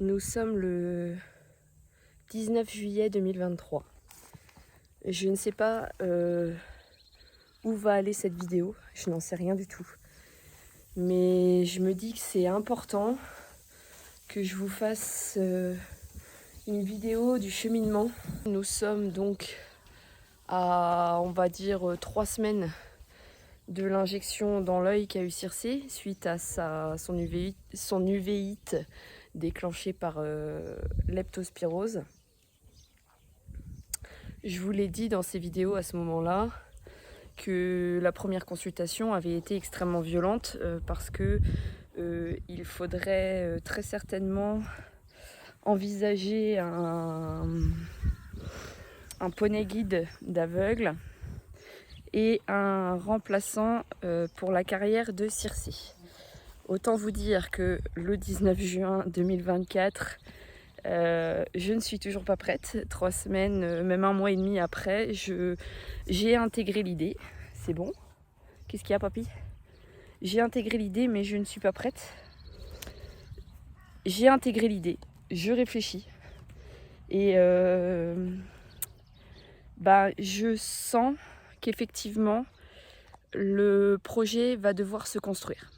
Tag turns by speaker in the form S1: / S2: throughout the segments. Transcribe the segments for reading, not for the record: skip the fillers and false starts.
S1: Nous sommes le 19 juillet 2023. Je ne sais pas où va aller cette vidéo, je n'en sais rien du tout. Mais je me dis que c'est important que je vous fasse une vidéo du cheminement. Nous sommes donc à, on va dire, 3 semaines de l'injection dans l'œil qu'a eu Circé suite à son uvéite déclenchée par leptospirose. Je vous l'ai dit dans ces vidéos à ce moment-là que la première consultation avait été extrêmement violente parce que il faudrait très certainement envisager un poney guide d'aveugle et un remplaçant pour la carrière de Circé. Autant vous dire que le 19 juin 2024, je ne suis toujours pas prête. 3 semaines, même 1 mois et demi après, j'ai intégré l'idée. C'est bon? Qu'est-ce qu'il y a, papy? J'ai intégré l'idée, mais je ne suis pas prête. J'ai intégré l'idée, je réfléchis. Et je sens qu'effectivement, le projet va devoir se construire.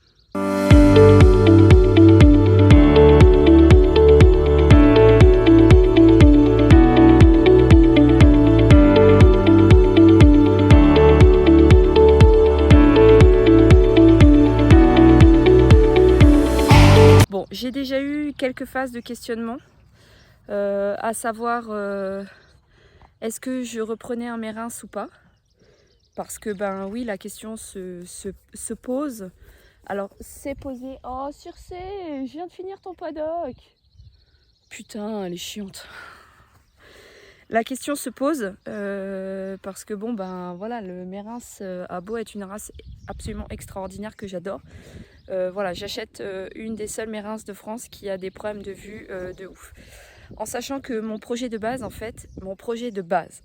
S1: Bon, j'ai déjà eu quelques phases de questionnement, à savoir est-ce que je reprenais un Mérins ou pas? Parce que oui, la question se pose. Alors, c'est posé. Oh, Circé, je viens de finir ton paddock. Putain, elle est chiante. La question se pose parce que voilà, le Mérins a beau être une race absolument extraordinaire que j'adore. Voilà, j'achète une des seules Mérins de France qui a des problèmes de vue de ouf. En sachant que mon projet de base,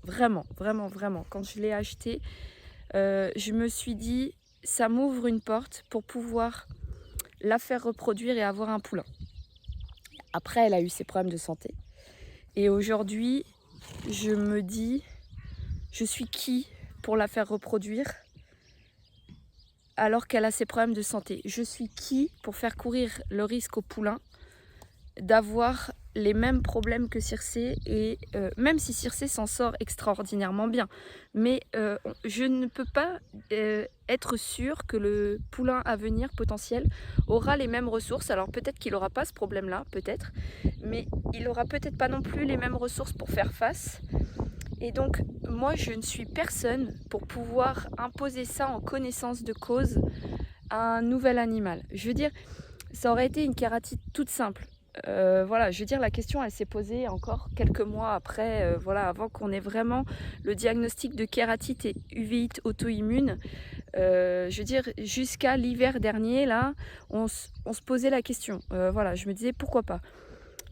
S1: vraiment, quand je l'ai acheté, je me suis dit, ça m'ouvre une porte pour pouvoir la faire reproduire et avoir un poulain. Après, elle a eu ses problèmes de santé. Et aujourd'hui, je me dis, je suis qui pour la faire reproduire alors qu'elle a ses problèmes de santé? Je suis qui pour faire courir le risque au poulain d'avoir les mêmes problèmes que Circé, et même si Circé s'en sort extraordinairement bien, mais je ne peux pas être sûre que le poulain à venir potentiel aura les mêmes ressources. Alors peut-être qu'il n'aura pas ce problème-là, peut-être, mais il n'aura peut-être pas non plus les mêmes ressources pour faire face. Et donc moi je ne suis personne pour pouvoir imposer ça en connaissance de cause à un nouvel animal. Je veux dire, ça aurait été une kératite toute simple. Voilà, je veux dire, la question elle s'est posée encore quelques mois après, voilà, avant qu'on ait vraiment le diagnostic de kératite et uvéite auto-immune. Je veux dire, jusqu'à l'hiver dernier, là, on se posait la question. Voilà, je me disais pourquoi pas.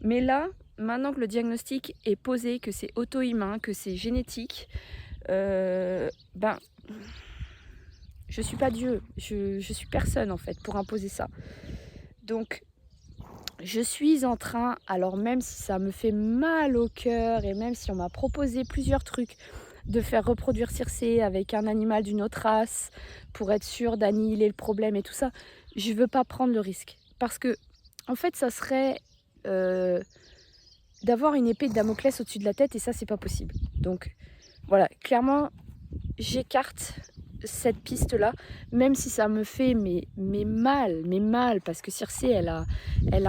S1: Mais là, maintenant que le diagnostic est posé, que c'est auto-immun, que c'est génétique, je suis pas Dieu, je suis personne en fait pour imposer ça. Donc je suis en train, alors même si ça me fait mal au cœur et même si on m'a proposé plusieurs trucs, de faire reproduire Circé avec un animal d'une autre race pour être sûr d'annihiler le problème et tout ça, je veux pas prendre le risque. Parce que, en fait, ça serait d'avoir une épée de Damoclès au-dessus de la tête et ça, c'est pas possible. Donc, voilà, clairement, j'écarte cette piste-là, même si ça me fait mal, parce que Circé, elle a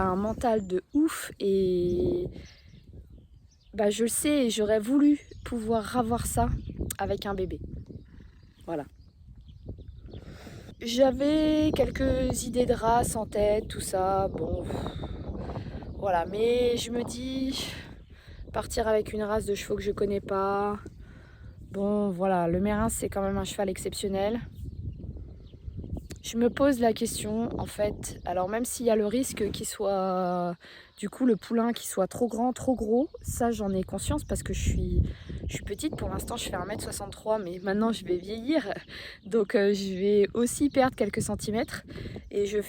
S1: un mental de ouf et je le sais, et j'aurais voulu pouvoir avoir ça avec un bébé. Voilà. J'avais quelques idées de race en tête, tout ça, bon, voilà, mais je me dis, partir avec une race de chevaux que je connais pas, bon, voilà, le Mérins c'est quand même un cheval exceptionnel. Je me pose la question en fait, alors même s'il y a le risque qu'il soit, du coup le poulain qui soit trop grand, trop gros, ça j'en ai conscience parce que je suis petite pour l'instant, je fais 1,63 m mais maintenant je vais vieillir, donc je vais aussi perdre quelques centimètres et j'ai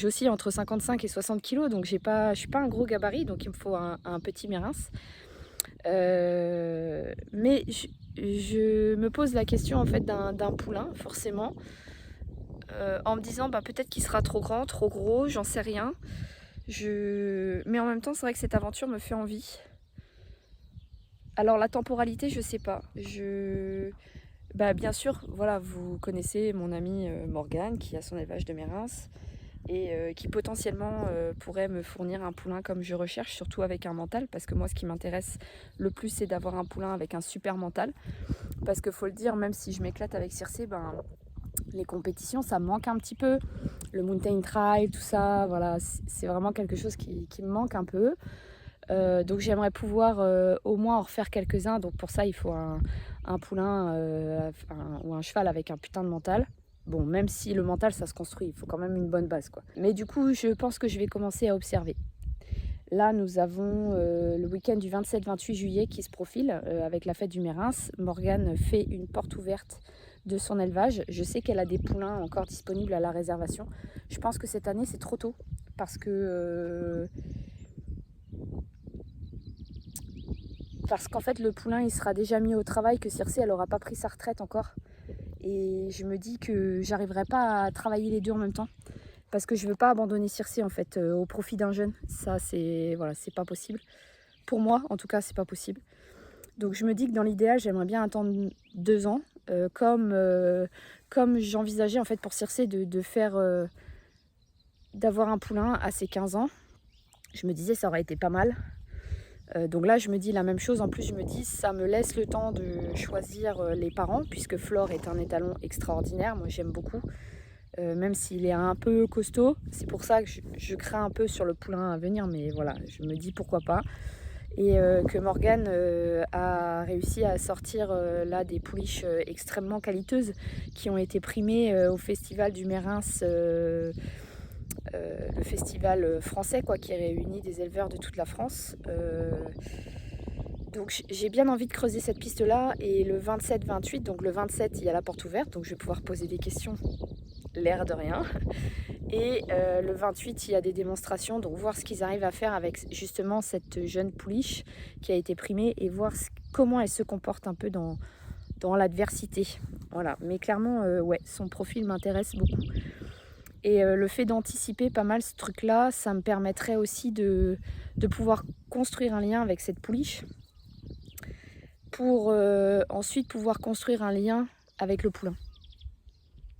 S1: aussi entre 55 et 60 kg, donc je suis pas un gros gabarit, donc il me faut un petit mérince. Mais je me pose la question en fait d'un poulain forcément. En me disant bah, peut-être qu'il sera trop grand, trop gros, j'en sais rien. Mais en même temps, c'est vrai que cette aventure me fait envie. Alors la temporalité, je sais pas. Bah, bien sûr, voilà, vous connaissez mon amie Morgane qui a son élevage de mérins et qui potentiellement pourrait me fournir un poulain comme je recherche, surtout avec un mental, parce que moi ce qui m'intéresse le plus c'est d'avoir un poulain avec un super mental. Parce que faut le dire, même si je m'éclate avec Circé, ben les compétitions ça me manque un petit peu, le mountain trail, tout ça, voilà, c'est vraiment quelque chose qui me manque un peu. Donc j'aimerais pouvoir au moins en refaire quelques-uns, donc pour ça il faut un poulain ou un cheval avec un putain de mental. Bon, même si le mental ça se construit, il faut quand même une bonne base quoi. Mais du coup je pense que je vais commencer à observer. Là, nous avons le week-end du 27-28 juillet qui se profile avec la fête du Mérins. Morgane fait une porte ouverte de son élevage. Je sais qu'elle a des poulains encore disponibles à la réservation. Je pense que cette année, c'est trop tôt parce qu'en fait, le poulain, il sera déjà mis au travail, que Circé, elle n'aura pas pris sa retraite encore. Et je me dis que j'arriverai pas à travailler les deux en même temps. Parce que je veux pas abandonner Circé en fait au profit d'un jeune. Ça c'est voilà, c'est pas possible. Pour moi en tout cas c'est pas possible. Donc je me dis que dans l'idéal j'aimerais bien attendre 2 ans. Comme j'envisageais en fait pour Circé de faire d'avoir un poulain à ses 15 ans. Je me disais ça aurait été pas mal. Donc là je me dis la même chose. En plus je me dis ça me laisse le temps de choisir les parents, puisque Flore est un étalon extraordinaire. Moi j'aime beaucoup. Même s'il est un peu costaud, c'est pour ça que je crains un peu sur le poulain à venir, mais voilà, je me dis pourquoi pas. Et que Morgane a réussi à sortir là des pouliches extrêmement qualiteuses qui ont été primées au festival du Mérins, le festival français quoi, qui réunit des éleveurs de toute la France. Donc j'ai bien envie de creuser cette piste là, et le 27-28, donc le 27 il y a la porte ouverte, donc je vais pouvoir poser des questions, l'air de rien. Et le 28 il y a des démonstrations, donc voir ce qu'ils arrivent à faire avec justement cette jeune pouliche qui a été primée et voir comment elle se comporte un peu dans l'adversité. Voilà, mais clairement ouais, son profil m'intéresse beaucoup. Et le fait d'anticiper pas mal ce truc là, ça me permettrait aussi de pouvoir construire un lien avec cette pouliche pour ensuite pouvoir construire un lien avec le poulain.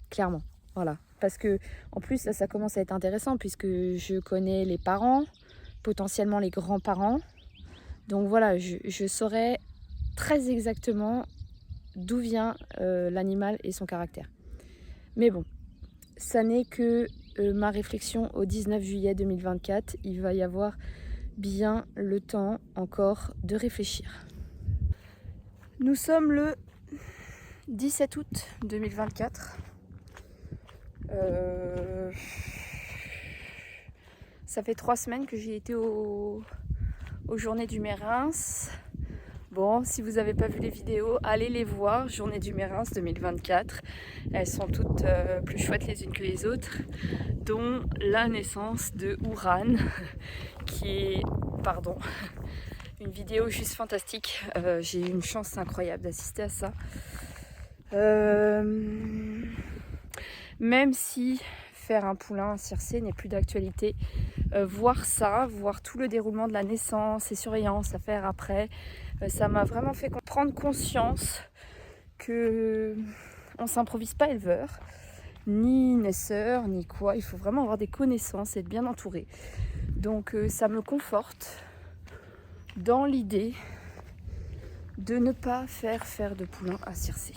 S1: Clairement, voilà. Parce que en plus là ça commence à être intéressant puisque je connais les parents, potentiellement les grands-parents. Donc voilà, je saurais très exactement d'où vient l'animal et son caractère. Mais bon, ça n'est que ma réflexion au 19 juillet 2024. Il va y avoir bien le temps encore de réfléchir. Nous sommes le 17 août 2024. Ça fait 3 semaines que j'ai été aux Journées du Mérins. Bon, si vous n'avez pas vu les vidéos, allez les voir, Journées du Mérins 2024. Elles sont toutes plus chouettes les unes que les autres, dont la naissance de Ouran, qui est, pardon, une vidéo juste fantastique. J'ai eu une chance incroyable d'assister à ça. Même si faire un poulain à Circé n'est plus d'actualité, voir ça, voir tout le déroulement de la naissance, les surveillances à faire après, ça m'a vraiment fait prendre conscience que on s'improvise pas éleveur, ni naisseur, ni quoi. Il faut vraiment avoir des connaissances et être bien entouré. Donc ça me conforte dans l'idée de ne pas faire de poulain à Circé,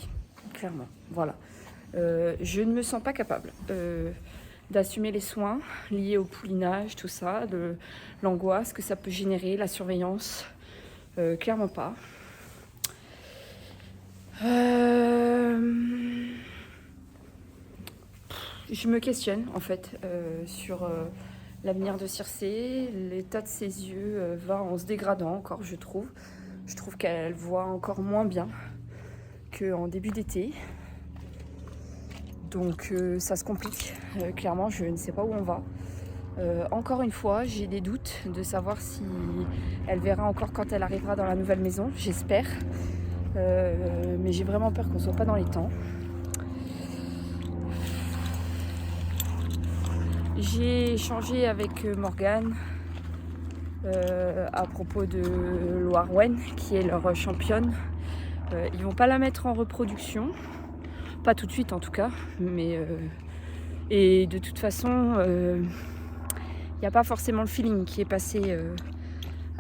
S1: clairement. Voilà. Je ne me sens pas capable d'assumer les soins liés au poulinage, tout ça, l'angoisse que ça peut générer, la surveillance. Clairement pas. je me questionne en fait sur l'avenir de Circé. L'état de ses yeux va en se dégradant encore, je trouve. Je trouve qu'elle voit encore moins bien qu'en début d'été. Donc ça se complique. Clairement, je ne sais pas où on va. Encore une fois, j'ai des doutes de savoir si elle verra encore quand elle arrivera dans la nouvelle maison. J'espère. Mais j'ai vraiment peur qu'on ne soit pas dans les temps. J'ai échangé avec Morgane à propos de Loarwen, qui est leur championne. Ils vont pas la mettre en reproduction, pas tout de suite en tout cas, mais et de toute façon, il n'y a pas forcément le feeling qui est passé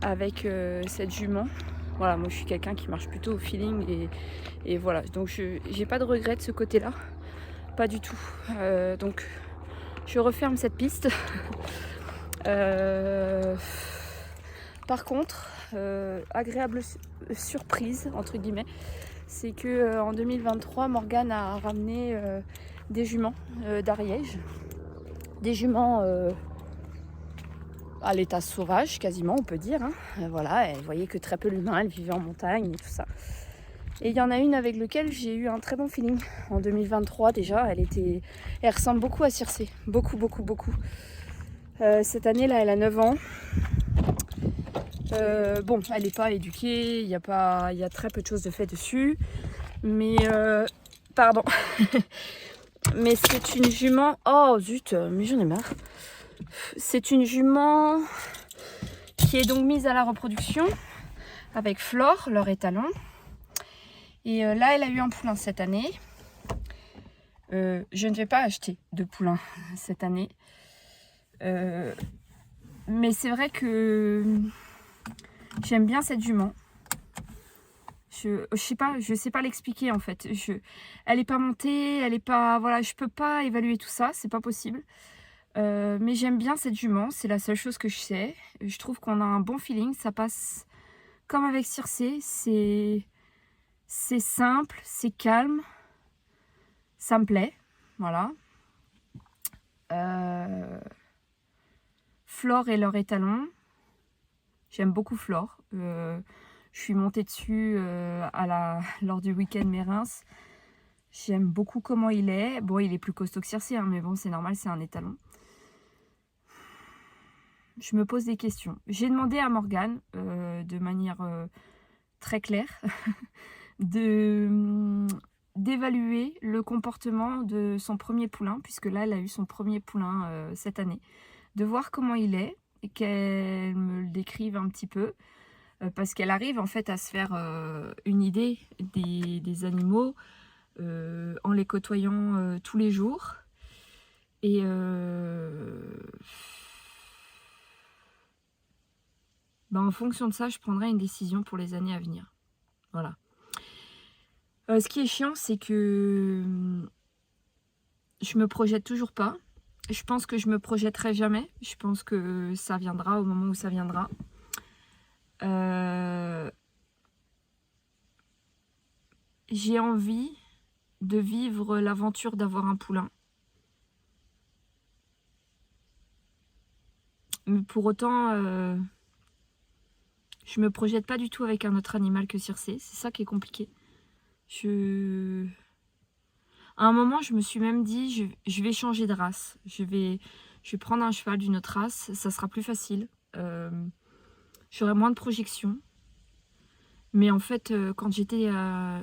S1: avec cette jument. Voilà, moi je suis quelqu'un qui marche plutôt au feeling et voilà, donc j'ai pas de regret de ce côté-là, pas du tout. Donc je referme cette piste. Par contre, agréable surprise entre guillemets, c'est que en 2023, Morgane a ramené des juments d'Ariège, des juments à l'état sauvage quasiment, on peut dire. Hein. Voilà, elle voyait que très peu l'humain, elle vivait en montagne et tout ça. Et il y en a une avec laquelle j'ai eu un très bon feeling. En 2023 déjà, elle ressemble beaucoup à Circé, beaucoup. Cette année là, elle a 9 ans. Bon, elle n'est pas éduquée, il y a très peu de choses de fait dessus. Mais, pardon. Mais c'est une jument... Oh zut, mais j'en ai marre. C'est une jument qui est donc mise à la reproduction avec Flore, leur étalon. Et là, elle a eu un poulain cette année. Je ne vais pas acheter de poulain cette année. Mais c'est vrai que j'aime bien cette jument. Je sais pas l'expliquer en fait. Elle est pas montée, elle est pas... Voilà, je peux pas évaluer tout ça, c'est pas possible. Mais j'aime bien cette jument, c'est la seule chose que je sais. Je trouve qu'on a un bon feeling, ça passe comme avec Circé. C'est simple, c'est calme, ça me plaît, voilà. Flore et leur étalon, j'aime beaucoup Flore. Je suis montée dessus lors du week-end Mérins. J'aime beaucoup comment il est. Bon, il est plus costaud que Circé, hein, mais bon, c'est normal, c'est un étalon. Je me pose des questions. J'ai demandé à Morgane, de manière très claire, d'évaluer le comportement de son premier poulain, puisque là, elle a eu son premier poulain cette année. De voir comment il est, et qu'elle me le décrive un petit peu. Parce qu'elle arrive en fait à se faire une idée des animaux en les côtoyant tous les jours. Et en fonction de ça, je prendrai une décision pour les années à venir. Voilà. Ce qui est chiant, c'est que je me projette toujours pas. Je pense que je me projetterai jamais. Je pense que ça viendra au moment où ça viendra. J'ai envie de vivre l'aventure d'avoir un poulain. Mais pour autant, je me projette pas du tout avec un autre animal que Circé. C'est ça qui est compliqué. À un moment, je me suis même dit, je vais changer de race. Je vais prendre un cheval d'une autre race. Ça sera plus facile. J'aurai moins de projection. Mais en fait, quand j'étais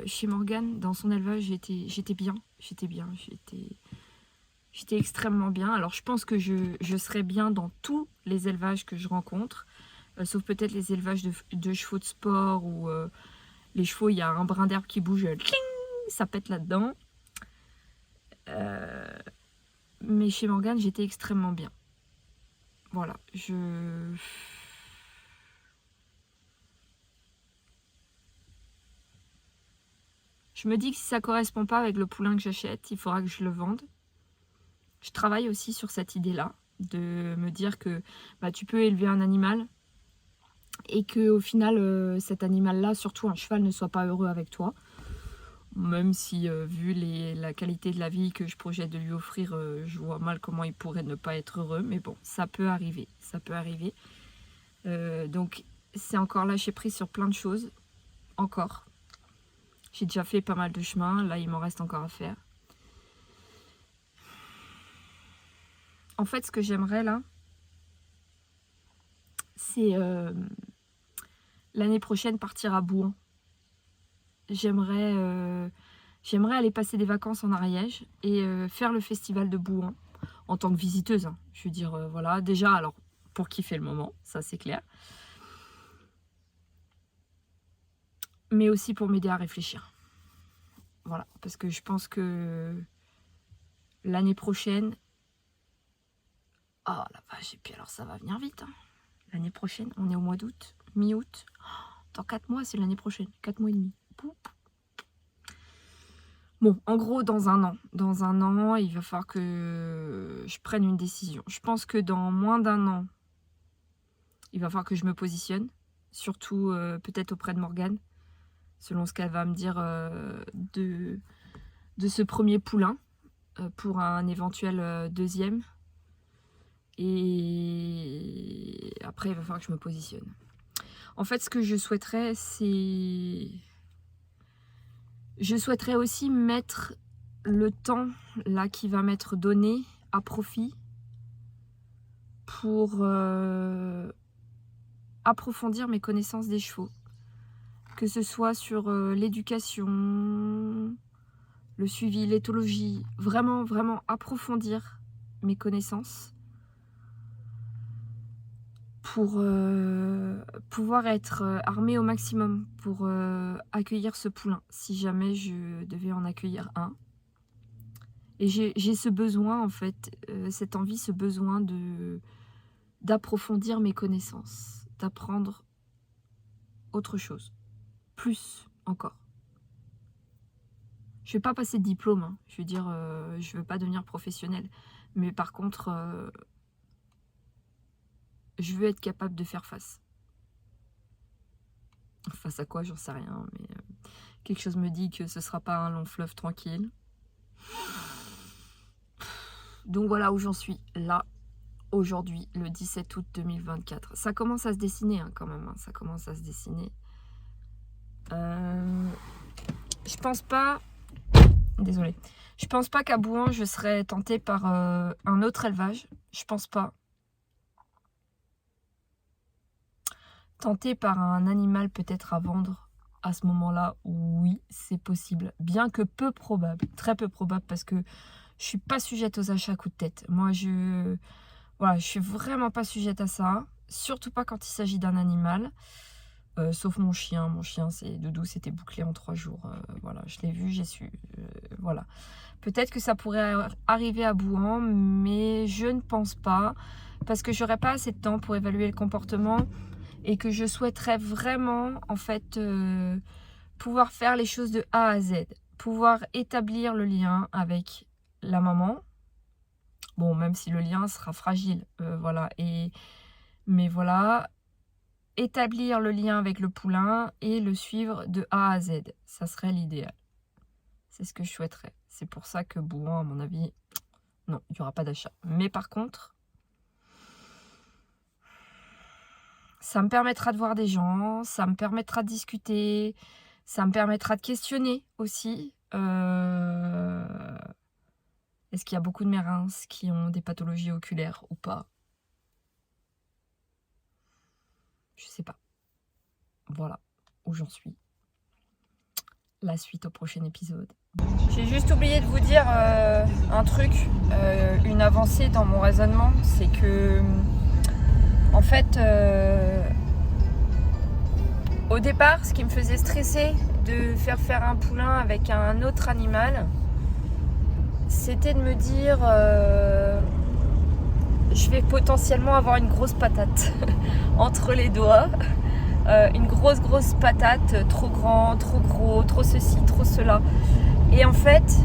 S1: chez Morgane, dans son élevage, j'étais bien. J'étais extrêmement bien. Alors, je pense que je serai bien dans tous les élevages que je rencontre. Sauf peut-être les élevages de chevaux de sport où les chevaux, il y a un brin d'herbe qui bouge, ça pète là-dedans. Mais chez Morgane, j'étais extrêmement bien. Voilà, je me dis que si ça ne correspond pas avec le poulain que j'achète, il faudra que je le vende. Je travaille aussi sur cette idée-là, de me dire que tu peux élever un animal et qu'au final, cet animal-là, surtout un cheval, ne soit pas heureux avec toi. Même si, vu la qualité de la vie que je projette de lui offrir, je vois mal comment il pourrait ne pas être heureux. Mais bon, ça peut arriver, ça peut arriver. Donc, c'est encore lâcher prise sur plein de choses. Encore. J'ai déjà fait pas mal de chemin. Là, il m'en reste encore à faire. En fait, ce que j'aimerais, là, c'est l'année prochaine partir à Bouan. J'aimerais aller passer des vacances en Ariège et faire le festival de Bouan en tant que visiteuse. Hein. Je veux dire, voilà, déjà, alors, pour kiffer le moment, ça c'est clair. Mais aussi pour m'aider à réfléchir. Voilà, parce que je pense que l'année prochaine... Oh la vache, et puis alors ça va venir vite. Hein. L'année prochaine, on est au mois d'août, mi-août. Dans 4 mois, c'est l'année prochaine, 4 mois et demi. Bon, en gros, dans un an, il va falloir que je prenne une décision. Je pense que dans moins d'un an, il va falloir que je me positionne, surtout peut-être auprès de Morgane, selon ce qu'elle va me dire de ce premier poulain pour un éventuel deuxième. Et après, il va falloir que je me positionne. En fait, ce que je souhaiterais, c'est... Je souhaiterais aussi mettre le temps là qui va m'être donné à profit pour approfondir mes connaissances des chevaux. Que ce soit sur l'éducation, le suivi, l'éthologie, vraiment, vraiment approfondir mes connaissances pour pouvoir être armée au maximum pour accueillir ce poulain, si jamais je devais en accueillir un. Et j'ai ce besoin, en fait, cette envie, ce besoin d'approfondir mes connaissances, d'apprendre autre chose, plus encore. Je ne vais pas passer de diplôme, hein. Je veux dire, je ne veux pas devenir professionnelle, mais par contre... je veux être capable de faire face. Face à quoi, j'en sais rien, mais quelque chose me dit que ce ne sera pas un long fleuve tranquille. Donc voilà où j'en suis, là, aujourd'hui, le 17 août 2024. Ça commence à se dessiner, hein, quand même, hein, ça commence à se dessiner. Je pense pas... Désolée. Je pense pas qu'à Bouan, je serais tentée par un autre élevage. Je pense pas. Tentée par un animal peut-être à vendre à ce moment-là, oui, c'est possible. Bien que peu probable, très peu probable, parce que je suis pas sujette aux achats à coup de tête. Moi, je suis vraiment pas sujette à ça. Surtout pas quand il s'agit d'un animal. Sauf mon chien. Mon chien, c'est Doudou, c'était bouclé en 3 jours. Voilà, je l'ai vu, j'ai su. Voilà. Peut-être que ça pourrait arriver à Bouan, mais je ne pense pas. Parce que j'aurais pas assez de temps pour évaluer le comportement. Et que je souhaiterais vraiment, en fait, pouvoir faire les choses de A à Z. Pouvoir établir le lien avec la maman. Bon, même si le lien sera fragile, voilà. Mais voilà, établir le lien avec le poulain et le suivre de A à Z. Ça serait l'idéal. C'est ce que je souhaiterais. C'est pour ça que Bouan, à mon avis, non, il n'y aura pas d'achat. Mais par contre... ça me permettra de voir des gens, ça me permettra de discuter, ça me permettra de questionner aussi. Est-ce qu'il y a beaucoup de mérins qui ont des pathologies oculaires ou pas? Je sais pas. Voilà où j'en suis. La suite au prochain épisode. J'ai juste oublié de vous dire un truc, une avancée dans mon raisonnement, c'est que... En fait, au départ, ce qui me faisait stresser de faire un poulain avec un autre animal, c'était de me dire je vais potentiellement avoir une grosse patate entre les doigts, une grosse patate, trop grand, trop gros, trop ceci, trop cela. Et en fait,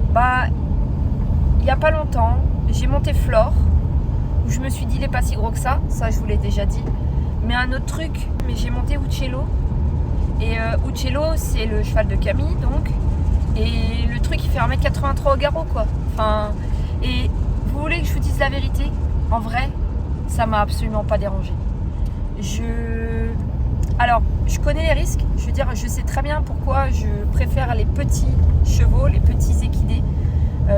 S1: il n'y a pas longtemps, j'ai monté Flore. Je me suis dit, il n'est pas si gros que ça je vous l'ai déjà dit. Mais un autre truc, mais j'ai monté Uccello. Et Uccello, c'est le cheval de Camille, donc. Et le truc, il fait 1m83 au garrot, quoi. Enfin, et vous voulez que je vous dise la vérité? En vrai, ça m'a absolument pas dérangé. Alors, je connais les risques. Je veux dire, je sais très bien pourquoi je préfère les petits chevaux, les petits équidés.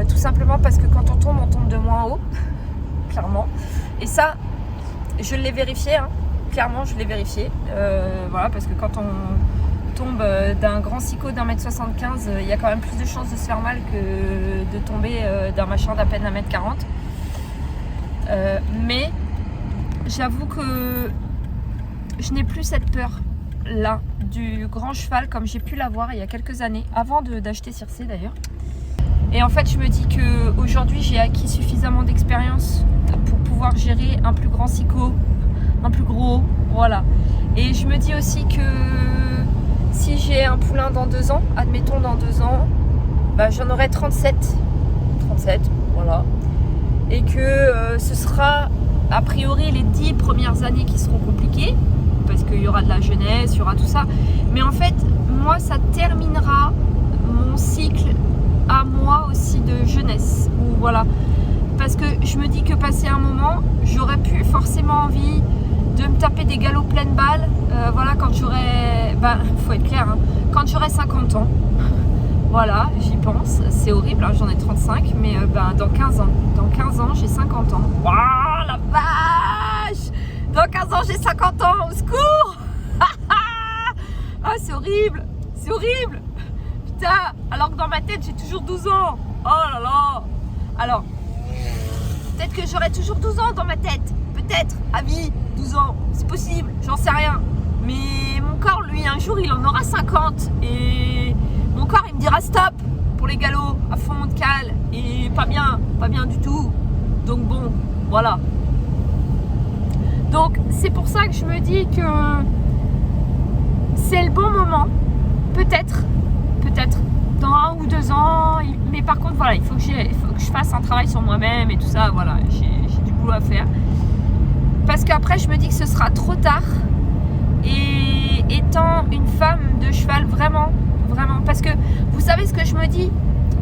S1: Tout simplement parce que quand on tombe de moins haut, clairement. Et ça, je l'ai vérifié, hein. Clairement, je l'ai vérifié. Voilà, parce que quand on tombe d'un grand sicot d'1m75, il y a quand même plus de chances de se faire mal que de tomber d'un machin d'à peine 1m40. Mais j'avoue que je n'ai plus cette peur là du grand cheval comme j'ai pu l'avoir il y a quelques années, avant d'acheter Circé d'ailleurs. Et en fait, je me dis qu'aujourd'hui, j'ai acquis suffisamment d'expérience pour pouvoir gérer un plus grand sicot, un plus gros, voilà. Et je me dis aussi que si j'ai un poulain dans 2 ans, admettons dans 2 ans, bah, j'en aurai 37, voilà. Et que ce sera a priori les 10 premières années qui seront compliquées, parce qu'il y aura de la jeunesse, il y aura tout ça. Mais en fait, moi, ça terminera mon cycle à moi aussi de jeunesse. Ou voilà. Parce que je me dis que passé un moment, j'aurais pu forcément envie de me taper des galops pleines balles. Voilà, quand j'aurai... Ben, faut être clair, hein, quand j'aurai 50 ans. Voilà, j'y pense. C'est horrible, hein, j'en ai 35, mais ben, dans 15 ans. Dans 15 ans, j'ai 50 ans. Waouh, la vache! Dans 15 ans, j'ai 50 ans, au secours! Ah, c'est horrible! C'est horrible! Putain! Alors que dans ma tête, j'ai toujours 12 ans! Oh là là! Alors, peut-être que j'aurai toujours 12 ans dans ma tête. Peut-être, à vie, 12 ans. C'est possible, j'en sais rien. Mais mon corps, lui, un jour, il en aura 50. Et mon corps, il me dira stop pour les galops à fond de cale. Et pas bien du tout. Donc bon, voilà. Donc c'est pour ça que je me dis que c'est le bon moment. Peut-être, dans 1 ou 2 ans. Mais par contre, voilà, il faut que je fasse un travail sur moi-même et tout ça. Voilà, j'ai du boulot à faire. Parce qu'après, je me dis que ce sera trop tard. Et étant une femme de cheval, vraiment, parce que vous savez ce que je me dis,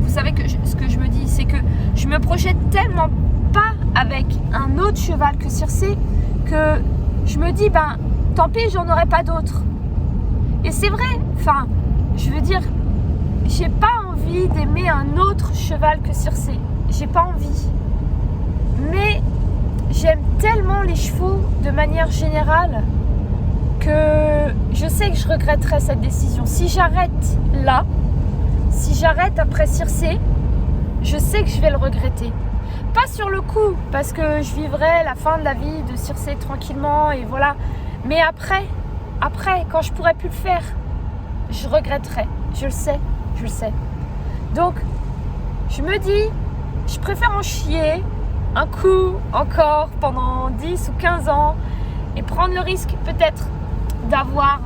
S1: ce que je me dis, c'est que je me projette tellement pas avec un autre cheval que Circé, que je me dis, ben, tant pis, j'en aurai pas d'autres. Et c'est vrai, enfin, je veux dire, j'ai pas envie d'aimer un autre cheval que Circé, j'ai pas envie. Mais j'aime tellement les chevaux de manière générale que je sais que je regretterai cette décision. Si j'arrête là, si j'arrête après Circé, je sais que je vais le regretter. Pas sur le coup, parce que je vivrai la fin de la vie de Circé tranquillement et voilà. Mais après, quand je pourrai plus le faire, je regretterai. Je le sais. Donc, je me dis, je préfère en chier un coup encore pendant 10 ou 15 ans et prendre le risque peut-être d'avoir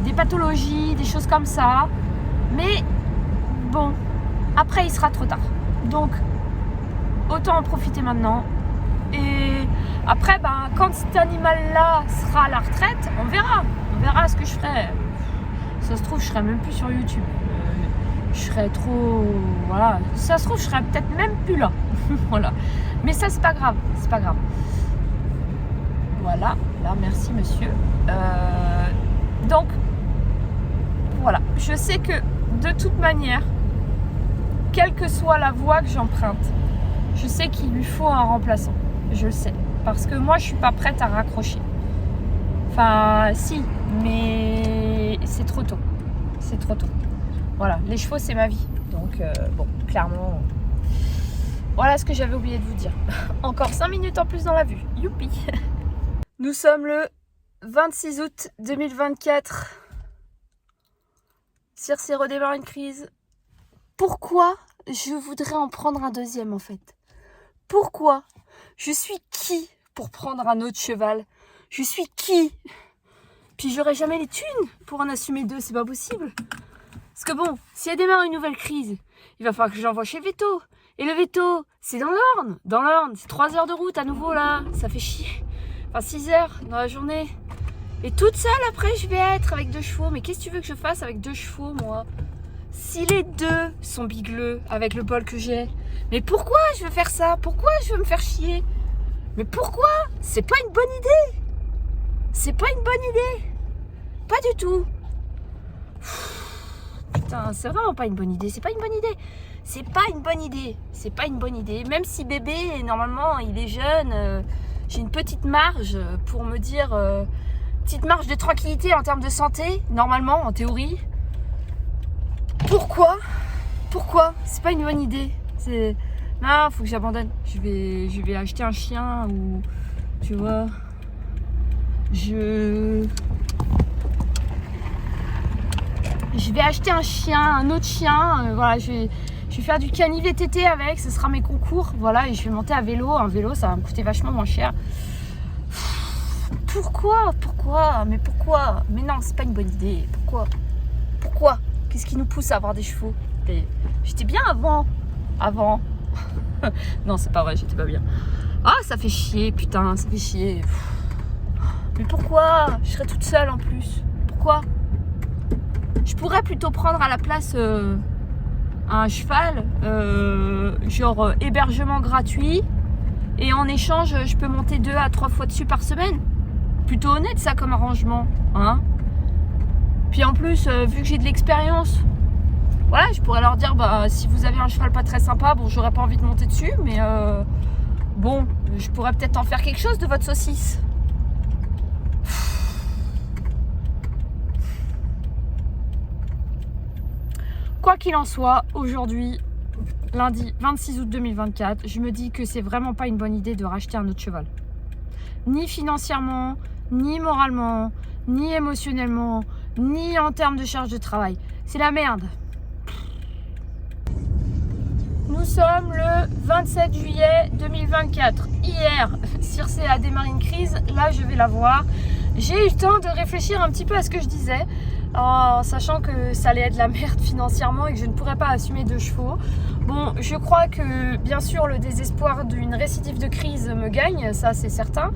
S1: des pathologies, des choses comme ça. Mais bon, après il sera trop tard. Donc autant en profiter maintenant. Et après, ben, quand cet animal-là sera à la retraite, on verra ce que je ferai. Ça se trouve, je serai même plus sur YouTube. Je serais trop... Voilà. Ça se trouve, je serais peut-être même plus là. Voilà. Mais ça, c'est pas grave. Voilà. Là, merci, monsieur. Donc, voilà. Je sais que, de toute manière, quelle que soit la voie que j'emprunte, je sais qu'il lui faut un remplaçant. Je le sais. Parce que moi, je suis pas prête à raccrocher. Enfin, si. Mais c'est trop tôt. Voilà, les chevaux, c'est ma vie. Donc, bon, clairement, voilà ce que j'avais oublié de vous dire. Encore 5 minutes en plus dans la vue. Youpi. Nous sommes le 26 août 2024. Circé redémarre une crise. Pourquoi je voudrais en prendre un deuxième, en fait? Pourquoi? Je suis qui pour prendre un autre cheval? Je suis qui? Puis j'aurai jamais les thunes pour en assumer 2, c'est pas possible. Parce que bon, si elle démarre une nouvelle crise, il va falloir que je l'envoie chez le veto. Et le veto, c'est dans l'Orne. C'est 3 heures de route à nouveau là, ça fait chier. Enfin 6 heures dans la journée. Et toute seule après je vais être avec 2 chevaux. Mais qu'est-ce que tu veux que je fasse avec 2 chevaux moi? Si les 2 sont bigleux avec le bol que j'ai. Mais pourquoi je veux faire ça? Pourquoi je veux me faire chier? Mais pourquoi? C'est pas une bonne idée. C'est pas une bonne idée. Pas du tout. Putain, c'est vraiment pas une bonne idée. C'est pas une bonne idée. C'est pas une bonne idée. C'est pas une bonne idée. Même si bébé, normalement, il est jeune, j'ai une petite marge pour me dire... petite marge de tranquillité en termes de santé, normalement, en théorie. Pourquoi? Pourquoi? C'est pas une bonne idée. C'est... Non, faut que j'abandonne. Je vais acheter un chien ou... Tu vois... Je vais acheter un chien, un autre chien. Voilà, je vais faire du cani VTT avec. Ce sera mes concours. Voilà, et je vais monter à vélo. Un vélo, ça va me coûter vachement moins cher. Pourquoi? Mais pourquoi? Mais non, c'est pas une bonne idée. Pourquoi? Qu'est-ce qui nous pousse à avoir des chevaux? J'étais bien avant. Non, c'est pas vrai, j'étais pas bien. Ah, ça fait chier, putain, ça fait chier. Mais pourquoi? Je serais toute seule en plus. Pourquoi? Je pourrais plutôt prendre à la place un cheval, genre hébergement gratuit. Et en échange, je peux monter 2 à 3 fois dessus par semaine. Plutôt honnête ça comme arrangement, hein. Puis en plus, vu que j'ai de l'expérience, voilà, je pourrais leur dire, bah si vous avez un cheval pas très sympa, bon, j'aurais pas envie de monter dessus, mais bon, je pourrais peut-être en faire quelque chose de votre saucisse. Quoi qu'il en soit, aujourd'hui, lundi 26 août 2024, je me dis que c'est vraiment pas une bonne idée de racheter un autre cheval. Ni financièrement, ni moralement, ni émotionnellement, ni en termes de charge de travail. C'est la merde. Nous sommes le 27 juillet 2024. Hier, Circe a démarré une crise. Là, je vais la voir. J'ai eu le temps de réfléchir un petit peu à ce que je disais, en sachant que ça allait être de la merde financièrement et que je ne pourrais pas assumer 2 chevaux. Bon, je crois que bien sûr le désespoir d'une récidive de crise me gagne, ça c'est certain.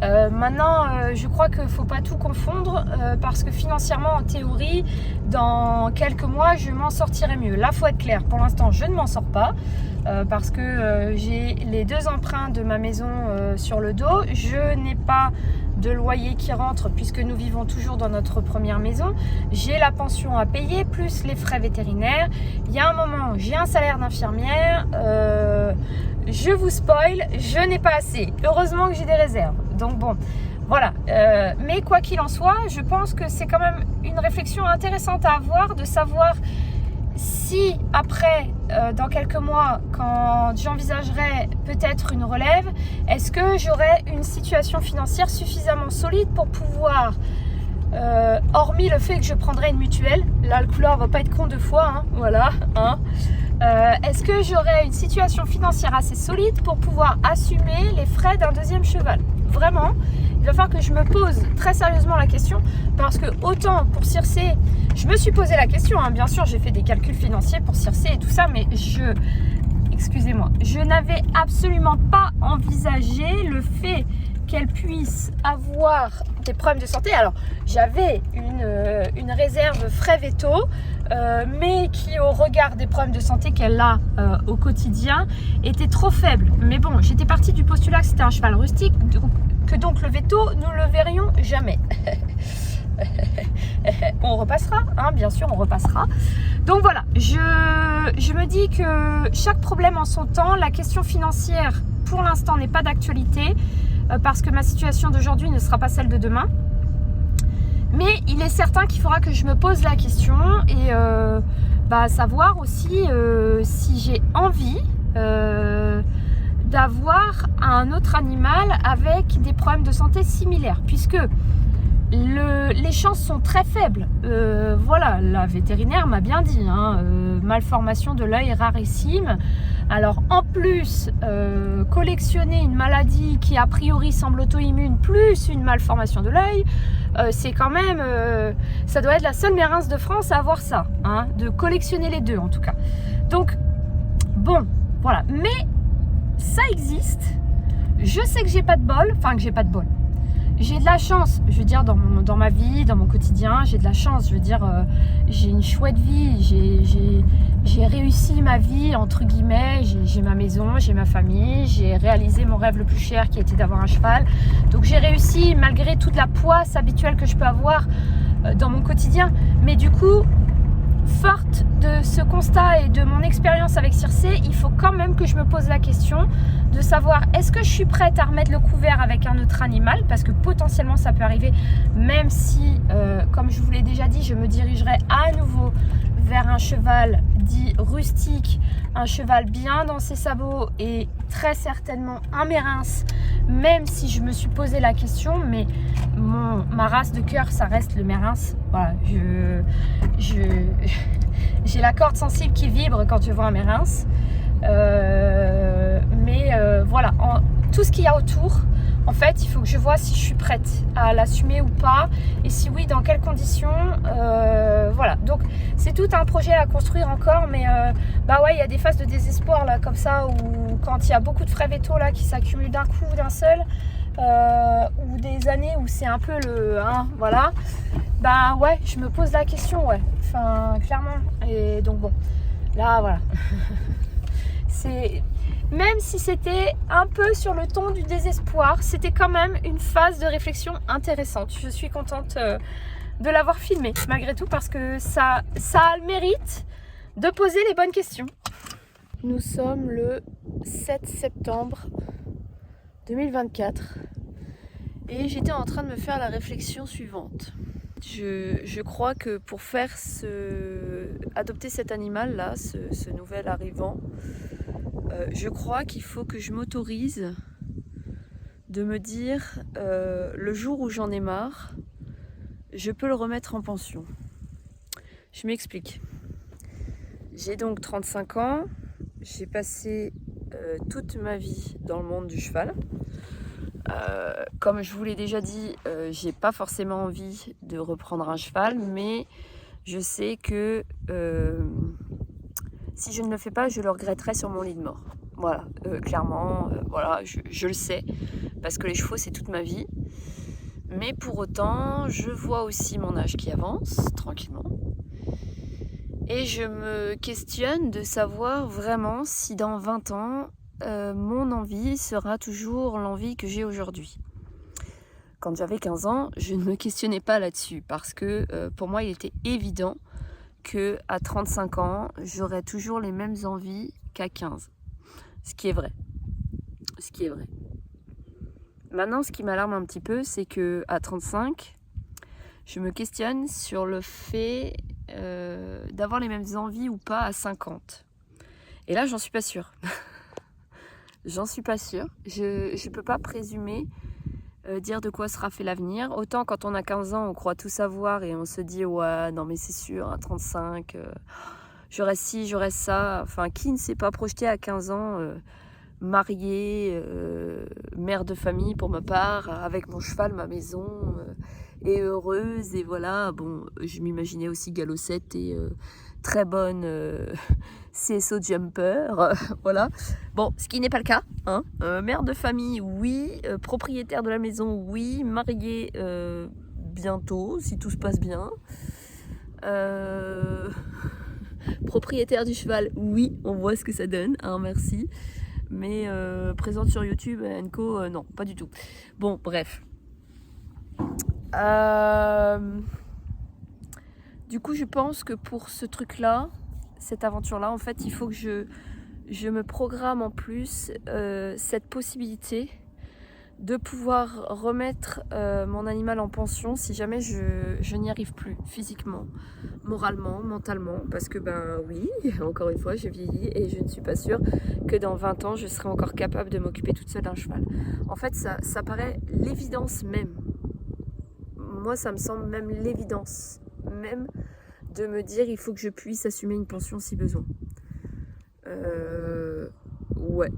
S1: Maintenant, je crois qu'il ne faut pas tout confondre parce que financièrement, en théorie, dans quelques mois, je m'en sortirai mieux. Là, il faut être clair, pour l'instant, je ne m'en sors pas parce que j'ai les 2 emprunts de ma maison sur le dos. Je n'ai pas de loyer qui rentre puisque nous vivons toujours dans notre première maison. J'ai la pension à payer plus les frais vétérinaires. Il y a un moment, j'ai un salaire d'infirmière. Je vous spoil, je n'ai pas assez. Heureusement que j'ai des réserves. Donc bon, voilà. Mais quoi qu'il en soit, je pense que c'est quand même une réflexion intéressante à avoir, de savoir si après, dans quelques mois, quand j'envisagerai peut-être une relève, est-ce que j'aurai une situation financière suffisamment solide pour pouvoir, hormis le fait que je prendrai une mutuelle, là le couleur va pas être con 2 fois, hein, voilà, hein, est-ce que j'aurai une situation financière assez solide pour pouvoir assumer les frais d'un 2e cheval? Vraiment, il va falloir que je me pose très sérieusement la question parce que autant pour Circe, je me suis posé la question, hein, bien sûr j'ai fait des calculs financiers pour Circe et tout ça, mais excusez-moi, je n'avais absolument pas envisagé le fait qu'elle puisse avoir des problèmes de santé. Alors j'avais une réserve frais véto, mais qui au regard des problèmes de santé qu'elle a au quotidien était trop faible. Mais bon, j'étais partie du postulat que c'était un cheval rustique, que donc le veto nous le verrions jamais. On repassera, hein, bien sûr on repassera. Donc voilà, je me dis que chaque problème en son temps. La question financière pour l'instant n'est pas d'actualité parce que ma situation d'aujourd'hui ne sera pas celle de demain. Mais il est certain qu'il faudra que je me pose la question et savoir aussi si j'ai envie d'avoir un autre animal avec des problèmes de santé similaires, puisque les chances sont très faibles. Voilà, la vétérinaire m'a bien dit, hein, malformation de l'œil rarissime. Alors en plus, collectionner une maladie qui a priori semble auto-immune plus une malformation de l'œil, c'est quand même, ça doit être la seule mérins de France à avoir ça, hein, de collectionner les 2 en tout cas. Donc bon, voilà, mais ça existe. Je sais que j'ai pas de bol, enfin que j'ai pas de bol. j'ai de la chance, je veux dire, dans ma vie, dans mon quotidien, j'ai de la chance. Je veux dire, j'ai une chouette vie, j'ai réussi ma vie, entre guillemets. J'ai ma maison, j'ai ma famille, j'ai réalisé mon rêve le plus cher qui était d'avoir un cheval. Donc j'ai réussi malgré toute la poisse habituelle que je peux avoir dans mon quotidien. Mais du coup, forte de ce constat et de mon expérience avec Circé, il faut quand même que je me pose la question de savoir est-ce que je suis prête à remettre le couvert avec un autre animal, parce que potentiellement ça peut arriver, même si, comme je vous l'ai déjà dit, je me dirigerai à nouveau vers un cheval dit rustique, un cheval bien dans ses sabots et très certainement un mérins, même si je me suis posé la question, mais ma race de cœur ça reste le mérins. Voilà, j'ai la corde sensible qui vibre quand je vois un mérins, voilà, tout ce qu'il y a autour, en fait il faut que je vois si je suis prête à l'assumer ou pas, et si oui, dans quelles conditions. Voilà, donc c'est tout un projet à construire encore, mais bah ouais, il y a des phases de désespoir là comme ça, où quand il y a beaucoup de frais vétos là qui s'accumulent d'un coup, d'un seul, ou des années où c'est un peu le voilà, bah ouais, je me pose la question, ouais, enfin clairement. Et donc bon, là voilà. C'est, même si c'était un peu sur le ton du désespoir, c'était quand même une phase de réflexion intéressante. Je suis contente de l'avoir filmé malgré tout, parce que ça a le mérite de poser les bonnes questions. Nous sommes le 7 septembre 2024 et j'étais en train de me faire la réflexion suivante. Je crois que pour faire adopter cet animal là, ce nouvel arrivant, je crois qu'il faut que je m'autorise de me dire le jour où j'en ai marre, je peux le remettre en pension. Je m'explique. J'ai donc 35 ans, j'ai passé toute ma vie dans le monde du cheval. Comme je vous l'ai déjà dit, j'ai pas forcément envie de reprendre un cheval, mais je sais que si je ne le fais pas, je le regretterai sur mon lit de mort. Voilà, clairement, voilà, je le sais, parce que les chevaux c'est toute ma vie. Mais pour autant, je vois aussi mon âge qui avance tranquillement. Et je me questionne de savoir vraiment si dans 20 ans, mon envie sera toujours l'envie que j'ai aujourd'hui. Quand j'avais 15 ans, je ne me questionnais pas là-dessus, parce que pour moi, il était évident qu'à 35 ans, j'aurais toujours les mêmes envies qu'à 15. Ce qui est vrai. Ce qui est vrai. Maintenant, ce qui m'alarme un petit peu, c'est qu'à 35, je me questionne sur le fait d'avoir les mêmes envies ou pas à 50. Et là, j'en suis pas sûre. J'en suis pas sûre. Je peux pas présumer dire de quoi sera fait l'avenir. Autant quand on a 15 ans, on croit tout savoir et on se dit ouais, non mais c'est sûr, à 35, j'aurais ci, j'aurais ça. Enfin, qui ne s'est pas projeté à 15 ans mariée, mère de famille pour ma part, avec mon cheval, ma maison, et heureuse, et voilà. Bon, je m'imaginais aussi galopette et très bonne CSO jumper, voilà. Bon, ce qui n'est pas le cas, hein. Mère de famille, oui. Propriétaire de la maison, oui. Mariée bientôt, si tout se passe bien. Propriétaire du cheval, oui, on voit ce que ça donne, hein, merci. Mais présente sur YouTube, Co, non, pas du tout. Bon, bref. Du coup, je pense que pour ce truc-là, cette aventure-là, en fait, il faut que je me programme en plus cette possibilité de pouvoir remettre mon animal en pension si jamais je n'y arrive plus physiquement, moralement, mentalement, parce que ben oui, encore une fois, je vieillis et je ne suis pas sûre que dans 20 ans, je serai encore capable de m'occuper toute seule d'un cheval. En fait, ça paraît l'évidence même. Moi, ça me semble même l'évidence même de me dire il faut que je puisse assumer une pension si besoin. Ouais.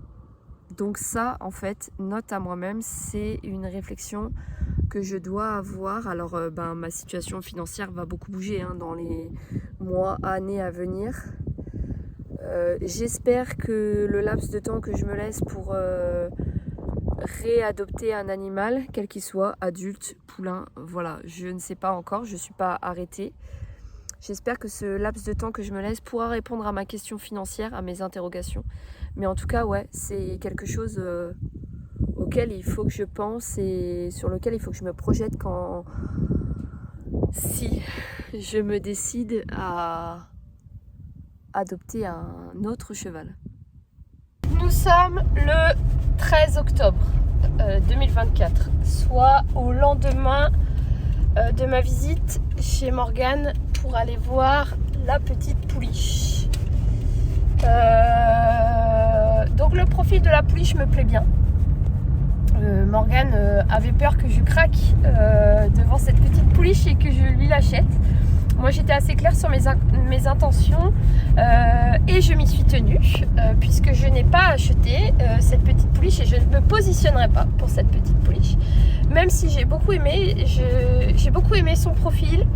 S1: Donc ça, en fait, note à moi-même, c'est une réflexion que je dois avoir. Alors, ma situation financière va beaucoup bouger dans les mois, années à venir. J'espère que le laps de temps que je me laisse pour réadopter un animal, quel qu'il soit, adulte, poulain, voilà, je ne sais pas encore, je ne suis pas arrêtée. J'espère que ce laps de temps que je me laisse pourra répondre à ma question financière, à mes interrogations. Mais en tout cas, ouais, c'est quelque chose auquel il faut que je pense et sur lequel il faut que je me projette si je me décide à adopter un autre cheval. Nous sommes le 13 octobre 2024, soit au lendemain de ma visite chez Morgane pour aller voir la petite pouliche. Donc le profil de la pouliche me plaît bien. Morgane avait peur que je craque devant cette petite pouliche et que je lui l'achète. Moi j'étais assez claire sur mes intentions et je m'y suis tenue puisque je n'ai pas acheté cette petite pouliche et je ne me positionnerai pas pour cette petite pouliche. Même si j'ai beaucoup aimé son profil,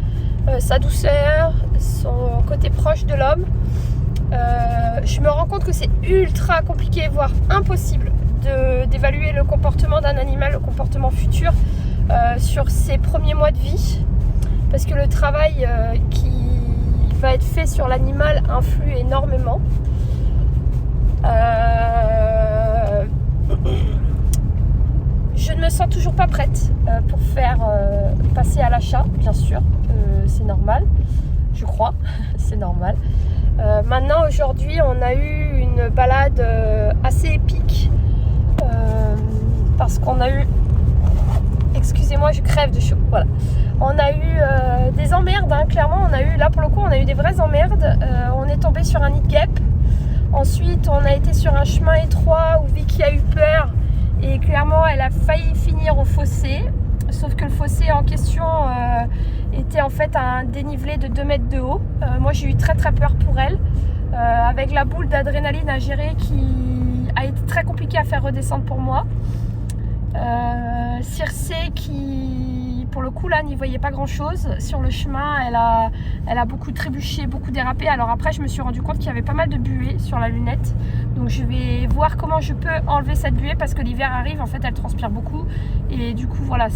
S1: sa douceur, son côté proche de l'homme. Je me rends compte que c'est ultra compliqué, voire impossible d'évaluer le comportement d'un animal, le comportement futur sur ses premiers mois de vie. Parce que le travail qui va être fait sur l'animal influe énormément. Je ne me sens toujours pas prête pour faire passer à l'achat, bien sûr, c'est normal, je crois, c'est normal. Maintenant, aujourd'hui, on a eu une balade assez épique parce qu'on a eu... Excusez-moi, je crève de chaud, voilà. On a eu des emmerdes, hein, clairement, là pour le coup, on a eu des vraies emmerdes. On est tombé sur un nid de guêpe. Ensuite, on a été sur un chemin étroit où Vicky a eu peur et clairement, elle a failli finir au fossé. Sauf que le fossé en question était en fait un dénivelé de 2 mètres de haut. Moi, j'ai eu très très peur pour elle, avec la boule d'adrénaline à gérer qui a été très compliquée à faire redescendre pour moi. Circé qui, pour le coup là, n'y voyait pas grand chose sur le chemin, elle a beaucoup trébuché, beaucoup dérapé. Alors après je me suis rendu compte qu'il y avait pas mal de buée sur la lunette, donc je vais voir comment je peux enlever cette buée parce que l'hiver arrive, en fait elle transpire beaucoup et du coup voilà,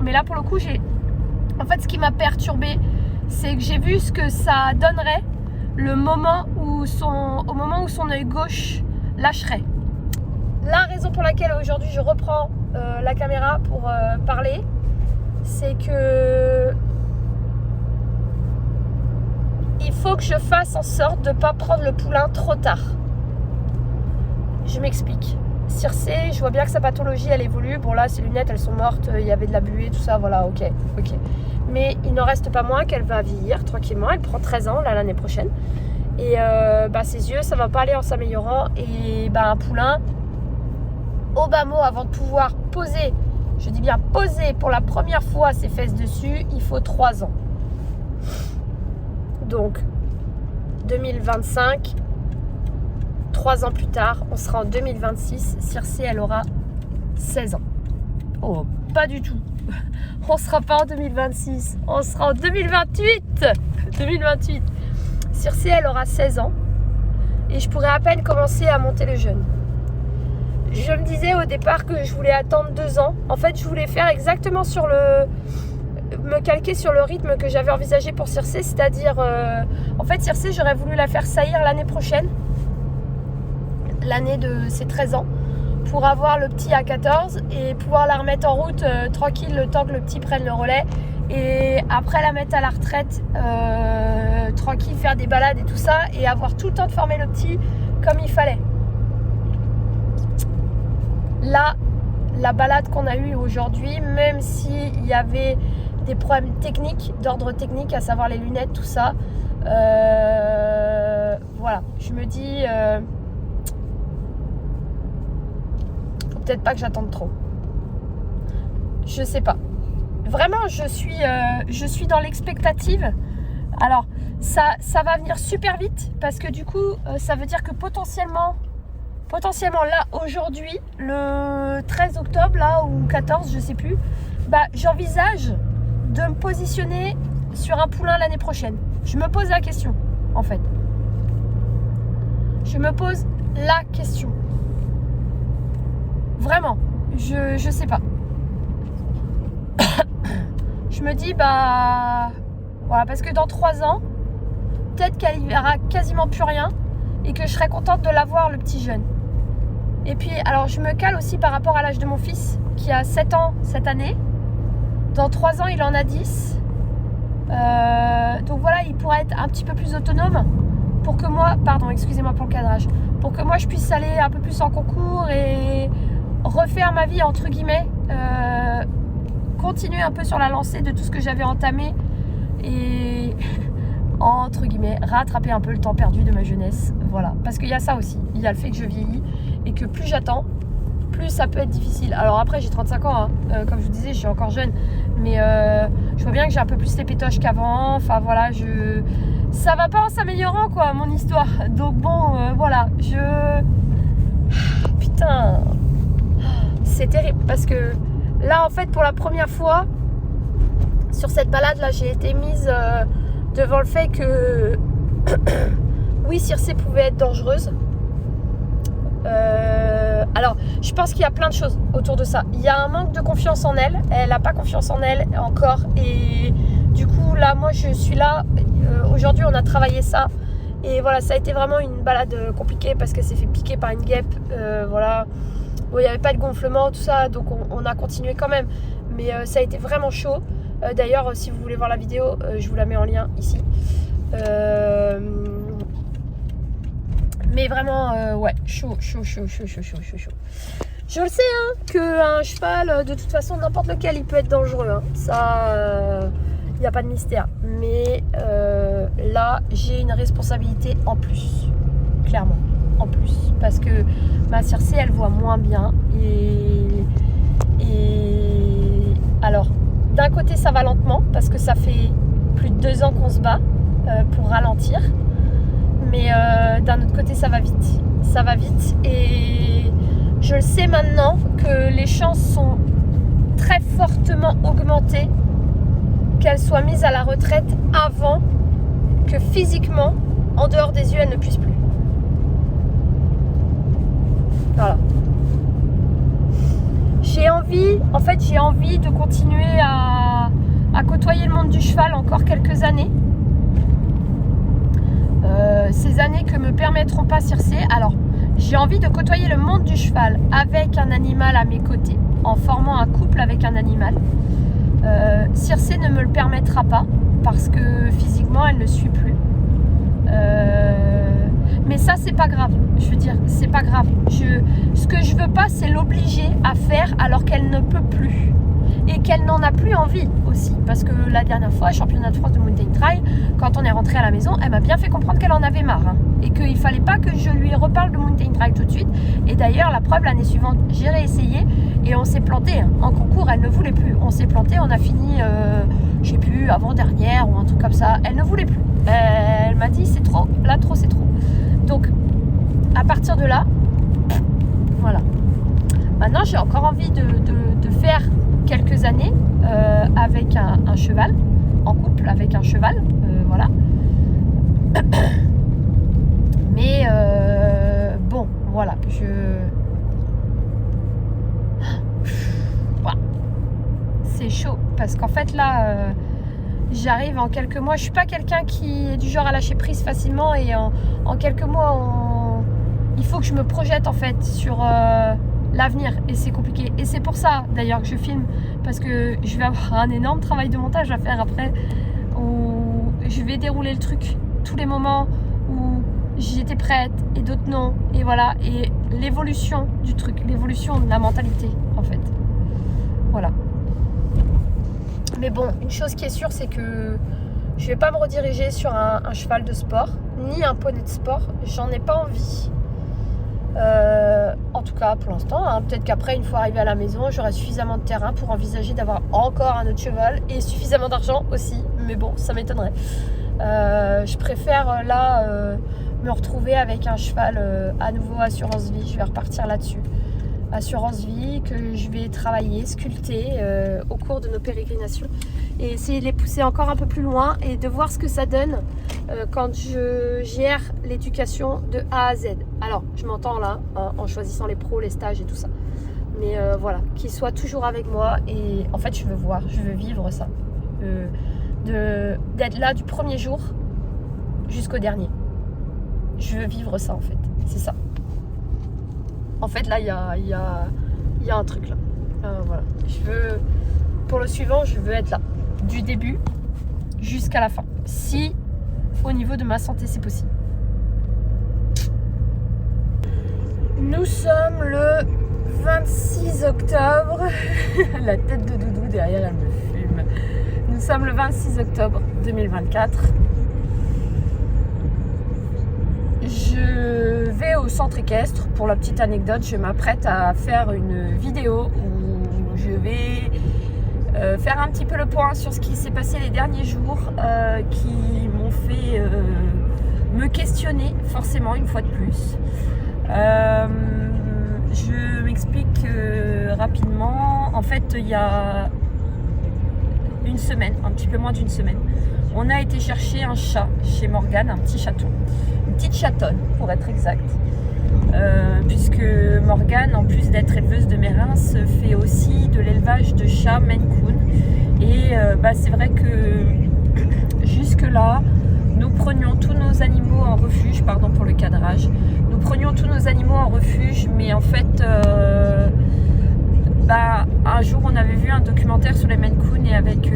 S1: mais là pour le coup en fait ce qui m'a perturbée, c'est que j'ai vu ce que ça donnerait au moment où son œil gauche lâcherait. La raison pour laquelle aujourd'hui je reprends la caméra pour parler, c'est que il faut que je fasse en sorte de ne pas prendre le poulain trop tard. Je m'explique. Circé, je vois bien que sa pathologie elle évolue. Bon là ses lunettes elles sont mortes, il y avait de la buée, tout ça, voilà, ok. Mais il n'en reste pas moins qu'elle va vieillir tranquillement, elle prend 13 ans là l'année prochaine. Et ses yeux ça va pas aller en s'améliorant. Et un poulain, au bas mot, avant de pouvoir poser, je dis bien poser pour la première fois ses fesses dessus, il faut 3 ans. Donc 2025, 3 ans plus tard, on sera en 2026, Circé elle aura 16 ans. Oh, pas du tout. On sera pas en 2026, on sera en 2028. Circé elle aura 16 ans et je pourrais à peine commencer à monter le jeune. Je me disais au départ que je voulais attendre 2 ans. En fait, je voulais faire exactement me calquer sur le rythme que j'avais envisagé pour Circé, c'est-à-dire, en fait, Circé, j'aurais voulu la faire saillir l'année prochaine, l'année de ses 13 ans, pour avoir le petit à 14 et pouvoir la remettre en route tranquille le temps que le petit prenne le relais et après la mettre à la retraite tranquille, faire des balades et tout ça et avoir tout le temps de former le petit comme il fallait. Là, la balade qu'on a eue aujourd'hui, même s'il y avait des problèmes techniques, d'ordre technique, à savoir les lunettes, tout ça, voilà, je me dis, faut peut-être pas que j'attende trop. Je sais pas. Vraiment, je suis dans l'expectative. Alors, ça va venir super vite parce que du coup, ça veut dire que potentiellement là, aujourd'hui, le 13 octobre, là, ou 14, je sais plus, j'envisage de me positionner sur un poulain l'année prochaine. Je me pose la question, en fait. Je me pose la question. Vraiment. je sais pas. Je me dis, bah... Voilà, parce que dans 3 ans, peut-être qu'elle y verra quasiment plus rien et que je serai contente de l'avoir, le petit jeune. Et puis, alors, je me cale aussi par rapport à l'âge de mon fils, qui a 7 ans cette année. Dans 3 ans, il en a 10. Donc voilà, il pourra être un petit peu plus autonome pour que moi... Pardon, excusez-moi pour le cadrage. Pour que moi, je puisse aller un peu plus en concours et refaire ma vie, entre guillemets. Continuer un peu sur la lancée de tout ce que j'avais entamé. Et... entre guillemets, rattraper un peu le temps perdu de ma jeunesse. Voilà. Parce qu'il y a ça aussi. Il y a le fait que je vieillis et que plus j'attends, plus ça peut être difficile. Alors après, j'ai 35 ans, hein. Comme je vous disais, je suis encore jeune. Mais je vois bien que j'ai un peu plus les pétoches qu'avant. Enfin voilà, ça va pas en s'améliorant, quoi, mon histoire. Donc bon, voilà. Putain. C'est terrible. Parce que là, en fait, pour la première fois, sur cette balade-là, j'ai été mise... devant le fait que oui, Circé pouvait être dangereuse. Alors, je pense qu'il y a plein de choses autour de ça. Il y a un manque de confiance en elle. Elle n'a pas confiance en elle encore. Et du coup, là, moi, je suis là. Aujourd'hui, on a travaillé ça. Et voilà, ça a été vraiment une balade compliquée parce qu'elle s'est fait piquer par une guêpe. Voilà. Bon, il n'y avait pas de gonflement, tout ça. Donc, on a continué quand même. Mais ça a été vraiment chaud. D'ailleurs, si vous voulez voir la vidéo, je vous la mets en lien ici. Mais vraiment, ouais, chaud. Je le sais, hein, qu'un cheval, de toute façon, n'importe lequel, il peut être dangereux. Hein. Ça, il n'y a pas de mystère. Mais là, j'ai une responsabilité en plus, clairement, en plus. Parce que ma Circé, elle voit moins bien. Et alors... D'un côté, ça va lentement parce que ça fait plus de 2 ans qu'on se bat pour ralentir. Mais d'un autre côté, ça va vite. Ça va vite et je le sais maintenant que les chances sont très fortement augmentées qu'elle soit mise à la retraite avant que physiquement, en dehors des yeux, elle ne puisse plus. Voilà. J'ai envie de continuer à côtoyer le monde du cheval encore quelques années. Ces années que me permettront pas Circé. Alors, j'ai envie de côtoyer le monde du cheval avec un animal à mes côtés, en formant un couple avec un animal. Circé ne me le permettra pas parce que physiquement, elle ne suit plus. Mais ça, c'est pas grave. Je veux dire, c'est pas grave. Ce que je veux pas, c'est l'obliger à faire alors qu'elle ne peut plus. Et qu'elle n'en a plus envie aussi. Parce que la dernière fois, championnat de France de Mountain Trail, quand on est rentré à la maison, elle m'a bien fait comprendre qu'elle en avait marre. Hein, et qu'il fallait pas que je lui reparle de Mountain Trail tout de suite. Et d'ailleurs, la preuve, l'année suivante, j'ai réessayé et on s'est planté. Hein. En concours, elle ne voulait plus. On s'est planté, on a fini, je sais plus, avant-dernière ou un truc comme ça. Elle ne voulait plus. Elle m'a dit, c'est trop. Là, trop, c'est trop. Donc, à partir de là, voilà. Maintenant, j'ai encore envie de faire quelques années avec un cheval, en couple avec un cheval, voilà. Mais bon, voilà, voilà. C'est chaud parce qu'en fait là, j'arrive en quelques mois. Je suis pas quelqu'un qui est du genre à lâcher prise facilement et en quelques mois, il faut que je me projette en fait sur l'avenir et c'est compliqué. Et c'est pour ça d'ailleurs que je filme parce que je vais avoir un énorme travail de montage à faire après où je vais dérouler le truc, tous les moments où j'étais prête et d'autres non. Et voilà, et l'évolution du truc, l'évolution de la mentalité en fait. Voilà. Mais bon, une chose qui est sûre, c'est que je vais pas me rediriger sur un cheval de sport, ni un poney de sport. J'en ai pas envie. En tout cas, pour l'instant. Hein. Peut-être qu'après, une fois arrivé à la maison, j'aurai suffisamment de terrain pour envisager d'avoir encore un autre cheval et suffisamment d'argent aussi. Mais bon, ça m'étonnerait. Je préfère là me retrouver avec un cheval à nouveau assurance vie. Je vais repartir là-dessus. Assurance vie que je vais travailler, sculpter au cours de nos pérégrinations et essayer de les pousser encore un peu plus loin et de voir ce que ça donne quand je gère l'éducation de A à Z. Alors, je m'entends là, hein, en choisissant les pros, les stages et tout ça. Mais voilà, qu'il soit toujours avec moi. Et en fait, je veux vivre ça. D'être là du premier jour jusqu'au dernier. Je veux vivre ça en fait, c'est ça. En fait là, il y a un truc là. Voilà. Pour le suivant, je veux être là. Du début jusqu'à la fin. Si au niveau de ma santé c'est possible. Nous sommes le 26 octobre. La tête de Doudou derrière, elle me fume. Nous sommes le 26 octobre 2024. Je vais au centre équestre. Pour la petite anecdote, je m'apprête à faire une vidéo où je vais faire un petit peu le point sur ce qui s'est passé les derniers jours qui m'ont fait me questionner forcément une fois de plus. Je m'explique rapidement. En fait, il y a une semaine, un petit peu moins d'une semaine, on a été chercher un chat chez Morgane, un petit chaton, une petite chatonne pour être exact, puisque Morgane, en plus d'être éleveuse de mérins, fait aussi de l'élevage de chats Maine Coon. Et c'est vrai que jusque là, nous prenions tous nos animaux en refuge, pardon pour le cadrage, nous prenions tous nos animaux en refuge, mais en fait un jour on avait vu un documentaire sur les Maine Coon et avec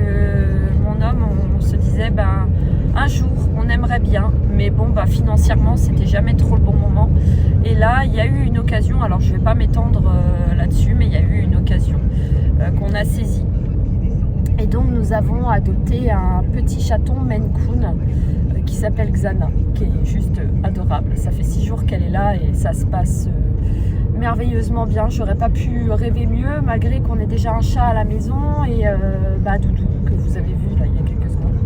S1: mon homme on se disait un jour on aimerait bien, mais bon financièrement c'était jamais trop le bon moment. Et là il y a eu une occasion, alors je vais pas m'étendre là-dessus, mais il y a eu une occasion qu'on a saisie. Et donc nous avons adopté un petit chaton Maine Coon qui s'appelle Xana, qui est juste adorable. Ça fait 6 jours qu'elle est là et ça se passe merveilleusement bien. J'aurais pas pu rêver mieux, malgré qu'on ait déjà un chat à la maison et Doudou que vous avez vu là il y a quelques secondes.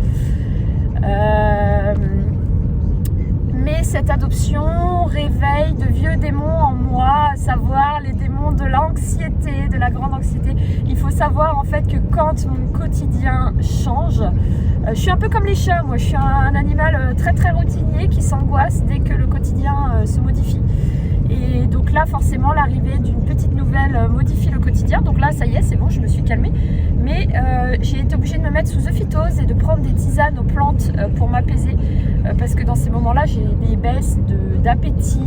S1: Mais cette adoption réveille de vieux démons en moi, à savoir les démons de l'anxiété, de la grande anxiété. Il faut savoir en fait que quand mon quotidien change, je suis un peu comme les chats, moi je suis un animal très très routinier qui s'angoisse dès que le quotidien se modifie. Et donc là forcément l'arrivée d'une petite nouvelle modifie le quotidien. Donc là ça y est, c'est bon, je me suis calmée. Mais j'ai été obligée de me mettre sous euphytose et de prendre des tisanes aux plantes pour m'apaiser. Parce que dans ces moments-là j'ai des baisses d'appétit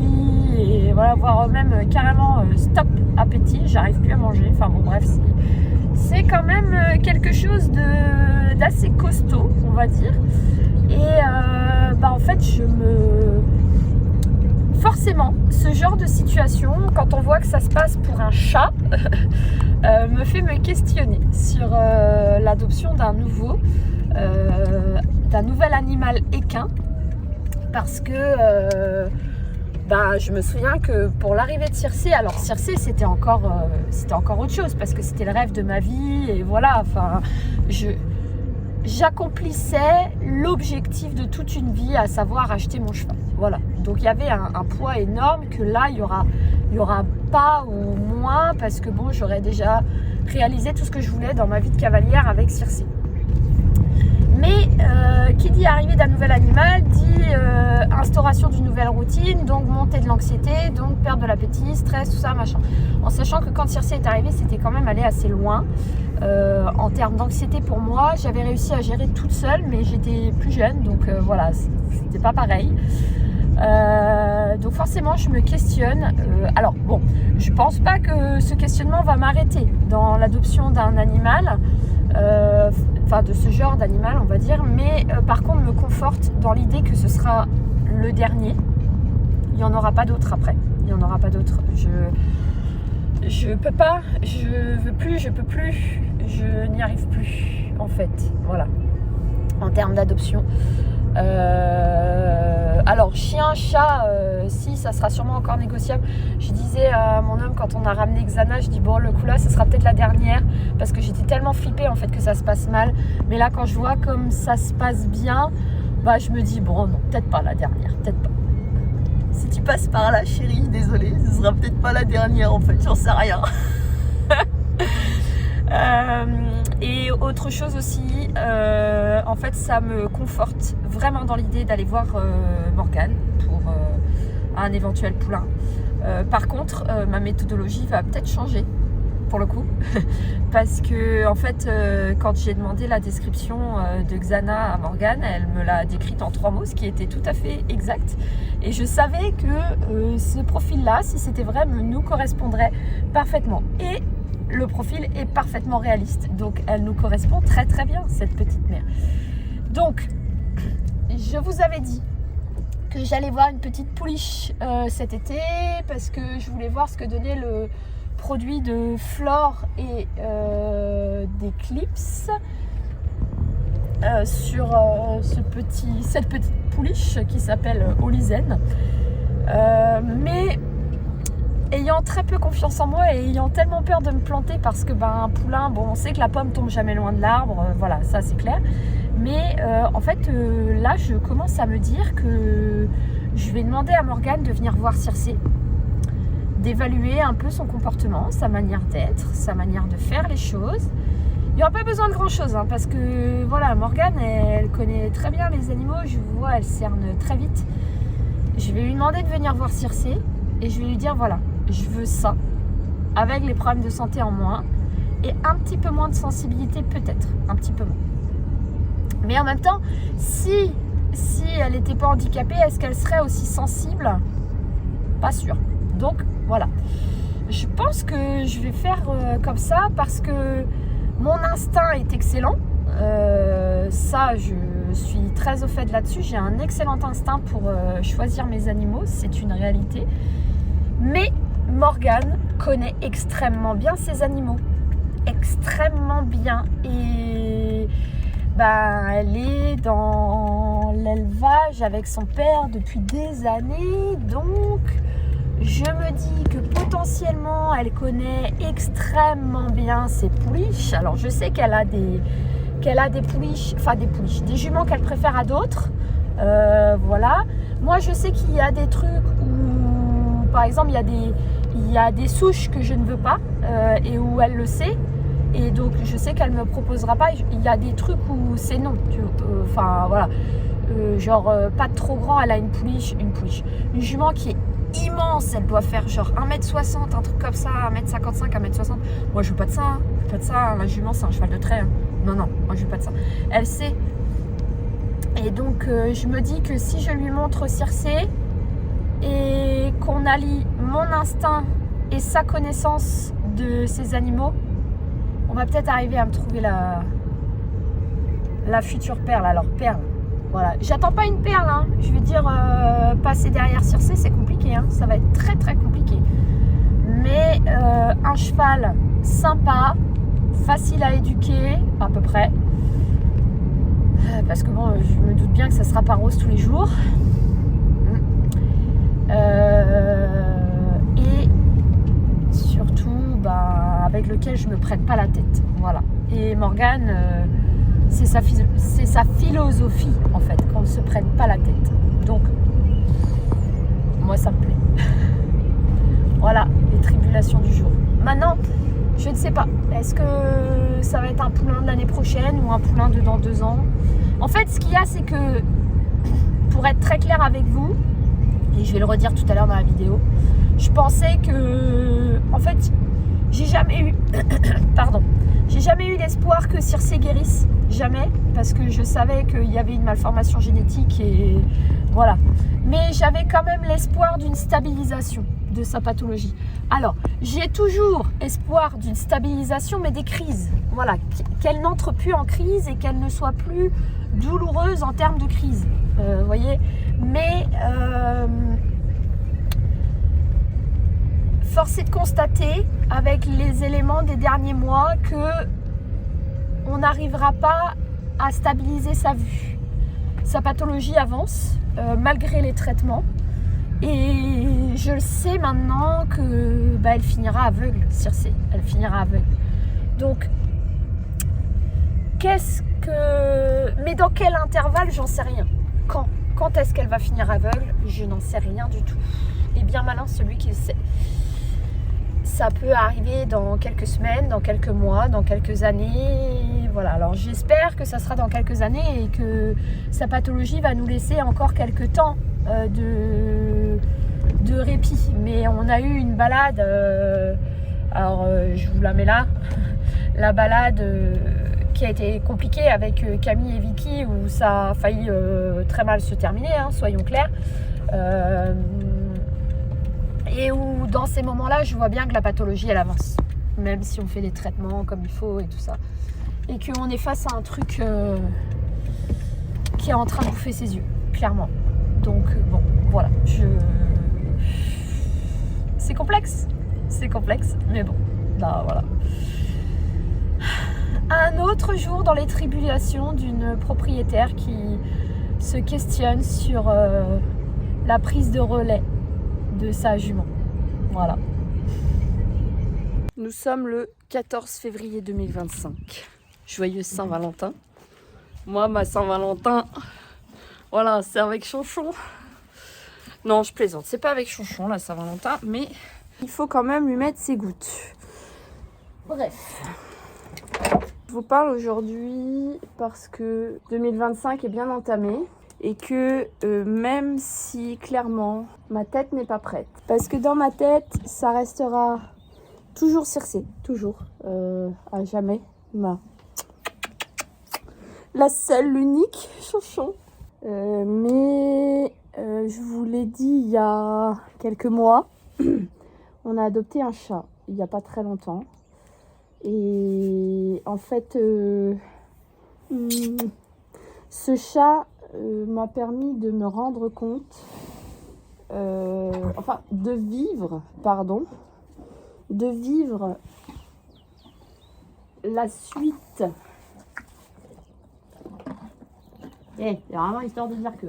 S1: et voilà, voire même carrément stop appétit, j'arrive plus à manger. Enfin bon bref, c'est quand même quelque chose d'assez costaud on va dire. Et en fait forcément, ce genre de situation, quand on voit que ça se passe pour un chat, me fait me questionner sur l'adoption d'un nouvel animal équin. Parce que je me souviens que pour l'arrivée de Circé, alors Circé c'était encore autre chose parce que c'était le rêve de ma vie et voilà, j'accomplissais l'objectif de toute une vie, à savoir acheter mon cheval. Voilà. Donc il y avait un poids énorme que là il y aura pas ou moins parce que bon, j'aurais déjà réalisé tout ce que je voulais dans ma vie de cavalière avec Circé. Mais qui dit arrivée d'un nouvel animal dit instauration d'une nouvelle routine, donc montée de l'anxiété, donc perte de l'appétit, stress, tout ça, machin. En sachant que quand Circé est arrivée, c'était quand même allé assez loin. En termes d'anxiété pour moi, j'avais réussi à gérer toute seule, mais j'étais plus jeune, donc voilà, c'était pas pareil. Donc forcément, je me questionne. Alors bon, je pense pas que ce questionnement va m'arrêter dans l'adoption d'un animal. De ce genre d'animal on va dire, mais par contre me conforte dans l'idée que ce sera le dernier, il n'y en aura pas d'autres après, il n'y en aura pas d'autres. Je peux pas, je veux plus, je peux plus, je n'y arrive plus en fait, voilà, en termes d'adoption. Alors chien, chat, si ça sera sûrement encore négociable. Je disais à mon homme quand on a ramené Xana, je dis bon le coup là ça sera peut-être la dernière parce que j'étais tellement flippée en fait que ça se passe mal. Mais là quand je vois comme ça se passe bien, je me dis bon non, peut-être pas la dernière, peut-être pas. Si tu passes par là chérie, désolée, ce sera peut-être pas la dernière en fait, j'en sais rien. Et autre chose aussi, en fait ça me conforte vraiment dans l'idée d'aller voir Morgane pour un éventuel poulain. Par contre ma méthodologie va peut-être changer pour le coup, parce que en fait, quand j'ai demandé la description de Xana à Morgane, elle me l'a décrite en 3 mots, ce qui était tout à fait exact. Et je savais que ce profil-là, si c'était vrai, nous correspondrait parfaitement. Et le profil est parfaitement réaliste, donc elle nous correspond très très bien, cette petite mère. Donc, je vous avais dit que j'allais voir une petite pouliche cet été, parce que je voulais voir ce que donnait le produit de Flore et d'Eclipse sur cette petite pouliche qui s'appelle Olizen. Mais ayant très peu confiance en moi et ayant tellement peur de me planter, parce que un poulain, bon, on sait que la pomme tombe jamais loin de l'arbre, voilà, ça c'est clair. Mais en fait, là, je commence à me dire que je vais demander à Morgane de venir voir Circé, d'évaluer un peu son comportement, sa manière d'être, sa manière de faire les choses. Il n'y aura pas besoin de grand-chose, hein, parce que voilà, Morgane, elle connaît très bien les animaux, je vous vois, elle cerne très vite. Je vais lui demander de venir voir Circé et je vais lui dire, voilà, je veux ça, avec les problèmes de santé en moins, et un petit peu moins de sensibilité peut-être, un petit peu moins. Mais en même temps, si elle n'était pas handicapée, est-ce qu'elle serait aussi sensible? Pas sûr. Donc voilà. Je pense que je vais faire comme ça, parce que mon instinct est excellent. Ça, je suis très au fait là-dessus. J'ai un excellent instinct pour choisir mes animaux, c'est une réalité. Mais Morgane connaît extrêmement bien ses animaux. Extrêmement bien. Et elle est dans l'élevage avec son père depuis des années. Donc, je me dis que potentiellement, elle connaît extrêmement bien ses pouliches. Alors, je sais qu'elle a des pouliches, des juments qu'elle préfère à d'autres. Voilà. Moi, je sais qu'il y a des trucs où, par exemple, il y a des souches que je ne veux pas et où elle le sait. Et donc, je sais qu'elle ne me proposera pas. Il y a des trucs où c'est non. Voilà. Pas trop grand. Elle a une pouliche. Une jument qui est immense. Elle doit faire genre 1m60, un truc comme ça, 1m55, 1m60. Moi, je veux pas de ça. Hein. Je veux pas de ça. La jument, c'est un cheval de trait. Hein. Non, moi, je veux pas de ça. Elle sait. Et donc, je me dis que si je lui montre Circé et qu'on allie mon instinct et sa connaissance de ces animaux, on va peut-être arriver à me trouver la future perle. Alors, perle, voilà. J'attends pas une perle, hein. Je veux dire, passer derrière Circé, c'est compliqué, hein. Ça va être très, très compliqué. Mais un cheval sympa, facile à éduquer, à peu près. Parce que bon, je me doute bien que ça sera pas rose tous les jours. Et surtout, avec lequel je me prenne pas la tête. Voilà. Et Morgane, c'est sa philosophie, en fait, qu'on ne se prenne pas la tête. Donc, moi, ça me plaît. Voilà, les tribulations du jour. Maintenant, je ne sais pas. Est-ce que ça va être un poulain de l'année prochaine ou un poulain de dans 2 ans? En fait, ce qu'il y a, c'est que, pour être très clair avec vous, et je vais le redire tout à l'heure dans la vidéo, je pensais que, en fait, j'ai jamais eu l'espoir que Circé guérisse, jamais, parce que je savais qu'il y avait une malformation génétique et voilà. Mais j'avais quand même l'espoir d'une stabilisation de sa pathologie. Alors, j'ai toujours espoir d'une stabilisation, mais des crises. Voilà, qu'elle n'entre plus en crise et qu'elle ne soit plus douloureuse en termes de crise. Vous voyez, mais force est de constater, avec les éléments des derniers mois, que on n'arrivera pas à stabiliser sa vue. Sa pathologie avance, malgré les traitements. Et je le sais maintenant que elle finira aveugle, Circé. Elle finira aveugle. Donc, mais dans quel intervalle, j'en sais rien. Quand est-ce qu'elle va finir aveugle? Je n'en sais rien du tout. Et bien malin celui qui le sait. Ça peut arriver dans quelques semaines, dans quelques mois, dans quelques années. Voilà, alors j'espère que ça sera dans quelques années et que sa pathologie va nous laisser encore quelques temps de répit. Mais on a eu une balade Alors je vous la mets là. La balade qui a été compliquée avec Camille et Vicky, où ça a failli très mal se terminer, hein, soyons clairs. Et où dans ces moments-là, je vois bien que la pathologie, elle avance. Même si on fait les traitements comme il faut et tout ça. Et qu'on est face à un truc qui est en train de bouffer ses yeux, clairement. Donc bon, voilà. C'est complexe, mais bon, là voilà. Un autre jour dans les tribulations d'une propriétaire qui se questionne sur la prise de relais de sa jument. Voilà. Nous sommes le 14 février 2025. Joyeux Saint-Valentin. Moi, ma Saint-Valentin, voilà, c'est avec Chonchon. Non, je plaisante, c'est pas avec Chonchon la Saint-Valentin, mais il faut quand même lui mettre ses gouttes. Bref. Je vous parle aujourd'hui parce que 2025 est bien entamé et que même si clairement ma tête n'est pas prête, parce que dans ma tête ça restera toujours Circé, toujours, à jamais, la seule, l'unique Chonchon. Mais je vous l'ai dit il y a quelques mois, on a adopté un chat il n'y a pas très longtemps. Et en fait, ce chat m'a permis de me rendre compte, de vivre la suite. C'est vraiment histoire de dire que.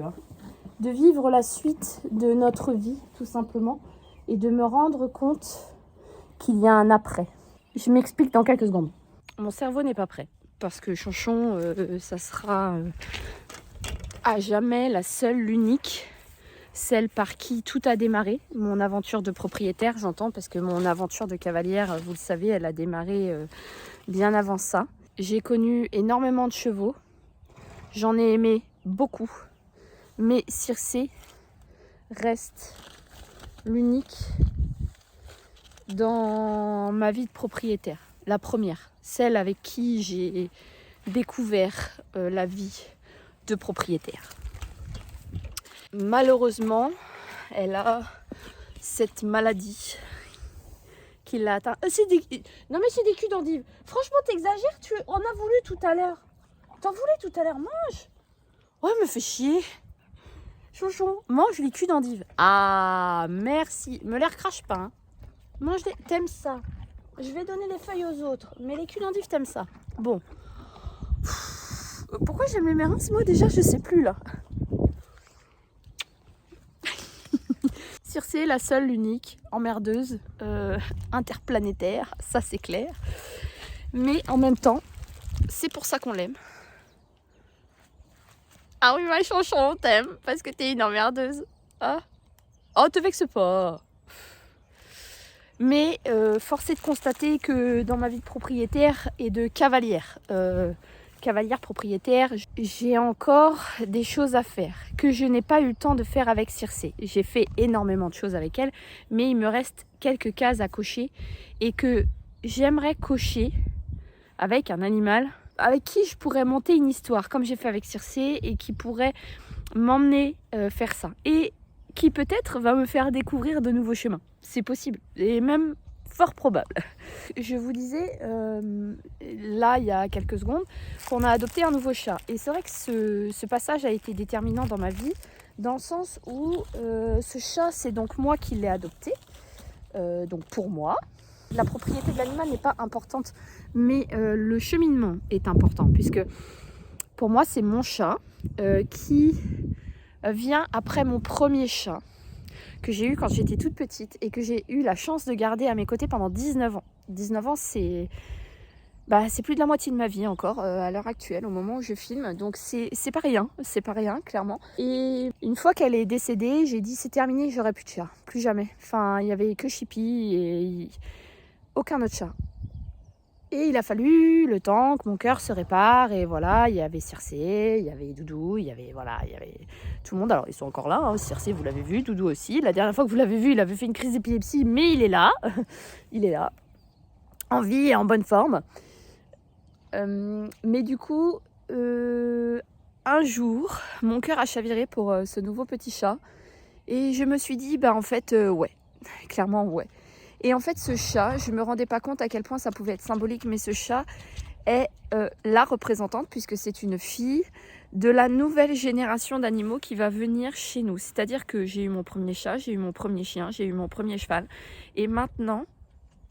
S1: De vivre la suite de notre vie, tout simplement, et de me rendre compte qu'il y a un après. Je m'explique dans quelques secondes. Mon cerveau n'est pas prêt parce que Chonchon, ça sera à jamais la seule, l'unique, celle par qui tout a démarré. Mon aventure de propriétaire, j'entends, parce que mon aventure de cavalière, vous le savez, elle a démarré bien avant ça. J'ai connu énormément de chevaux, j'en ai aimé beaucoup, mais Circé reste l'unique dans ma vie de propriétaire, la première, celle avec qui j'ai découvert la vie de propriétaire. Malheureusement, elle a cette maladie qui l'a atteint. Non mais c'est des culs d'endive. Franchement, t'exagères, tu en as voulu tout à l'heure. T'en voulais tout à l'heure, mange. Ouais, me fait chier. Chonchon, mange les culs d'endive. Ah, merci. Me les recrache pas, hein. Mange des... T'aimes ça. Je vais donner les feuilles aux autres. Mais les culs d'endive, t'aimes ça. Bon. Pourquoi j'aime les mérins, moi déjà, je sais plus là. Circé, la seule, l'unique, emmerdeuse, interplanétaire, ça c'est clair. Mais en même temps, c'est pour ça qu'on l'aime. Ah oui, ma Chonchon, on t'aime parce que t'es une emmerdeuse. Ah. Oh, te vexe pas. Mais force est de constater que dans ma vie de propriétaire et de cavalière propriétaire, j'ai encore des choses à faire que je n'ai pas eu le temps de faire avec Circé. J'ai fait énormément de choses avec elle, mais il me reste quelques cases à cocher et que j'aimerais cocher avec un animal avec qui je pourrais monter une histoire comme j'ai fait avec Circé et qui pourrait m'emmener faire ça. Et qui peut-être va me faire découvrir de nouveaux chemins. C'est possible, et même fort probable. Je vous disais, là, il y a quelques secondes, qu'on a adopté un nouveau chat. Et c'est vrai que ce passage a été déterminant dans ma vie, dans le sens où ce chat, c'est donc moi qui l'ai adopté, donc pour moi. La propriété de l'animal n'est pas importante, mais le cheminement est important, puisque pour moi, c'est mon chat qui vient après mon premier chat que j'ai eu quand j'étais toute petite et que j'ai eu la chance de garder à mes côtés pendant 19 ans. 19 ans, c'est plus de la moitié de ma vie encore à l'heure actuelle, au moment où je filme. Donc c'est pas rien, clairement. Et une fois qu'elle est décédée, j'ai dit c'est terminé, j'aurai plus de chat, plus jamais. Enfin, il y avait que Chippy et aucun autre chat. Et il a fallu le temps que mon cœur se répare, et voilà, il y avait Circé, il y avait Doudou, il y avait tout le monde. Alors ils sont encore là, hein. Circé, vous l'avez vu, Doudou aussi. La dernière fois que vous l'avez vu, il avait fait une crise d'épilepsie, mais il est là, il est là. en vie et en bonne forme. Mais du coup, un jour, mon cœur a chaviré pour ce nouveau petit chat. Et je me suis dit, bah en fait, ouais, clairement ouais. Et en fait, ce chat, je me rendais pas compte à quel point ça pouvait être symbolique, mais ce chat est la représentante, puisque c'est une fille de la nouvelle génération d'animaux qui va venir chez nous. C'est-à-dire que j'ai eu mon premier chat, j'ai eu mon premier chien, j'ai eu mon premier cheval. Et maintenant,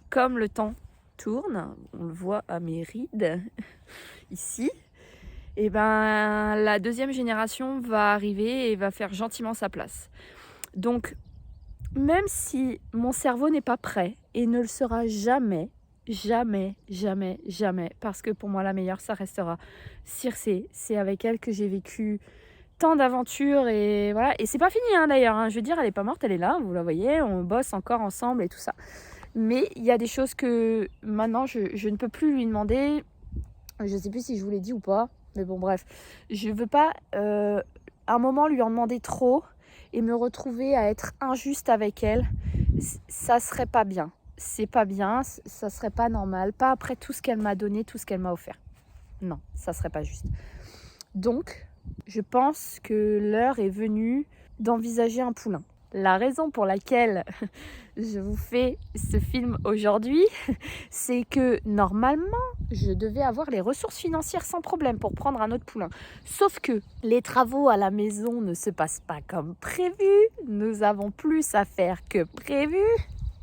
S1: comme le temps tourne, on le voit à mes rides, ici, et ben la deuxième génération va arriver et va faire gentiment sa place. Donc, même si mon cerveau n'est pas prêt et ne le sera jamais, jamais, jamais, jamais, parce que pour moi la meilleure ça restera Circé. C'est avec elle que j'ai vécu tant d'aventures et voilà. Et c'est pas fini hein, d'ailleurs, hein. Je veux dire, elle est pas morte, elle est là, vous la voyez, on bosse encore ensemble et tout ça. Mais il y a des choses que maintenant je ne peux plus lui demander. Je sais plus si je vous l'ai dit ou pas, mais bon bref. Je veux pas à un moment lui en demander trop et me retrouver à être injuste avec elle. Ça serait pas bien. C'est pas bien, ça serait pas normal. Pas après tout ce qu'elle m'a donné, tout ce qu'elle m'a offert. Non, ça serait pas juste. Donc, je pense que l'heure est venue d'envisager un poulain. La raison pour laquelle je vous fais ce film aujourd'hui, c'est que normalement, je devais avoir les ressources financières sans problème pour prendre un autre poulain. Sauf que les travaux à la maison ne se passent pas comme prévu. Nous avons plus à faire que prévu.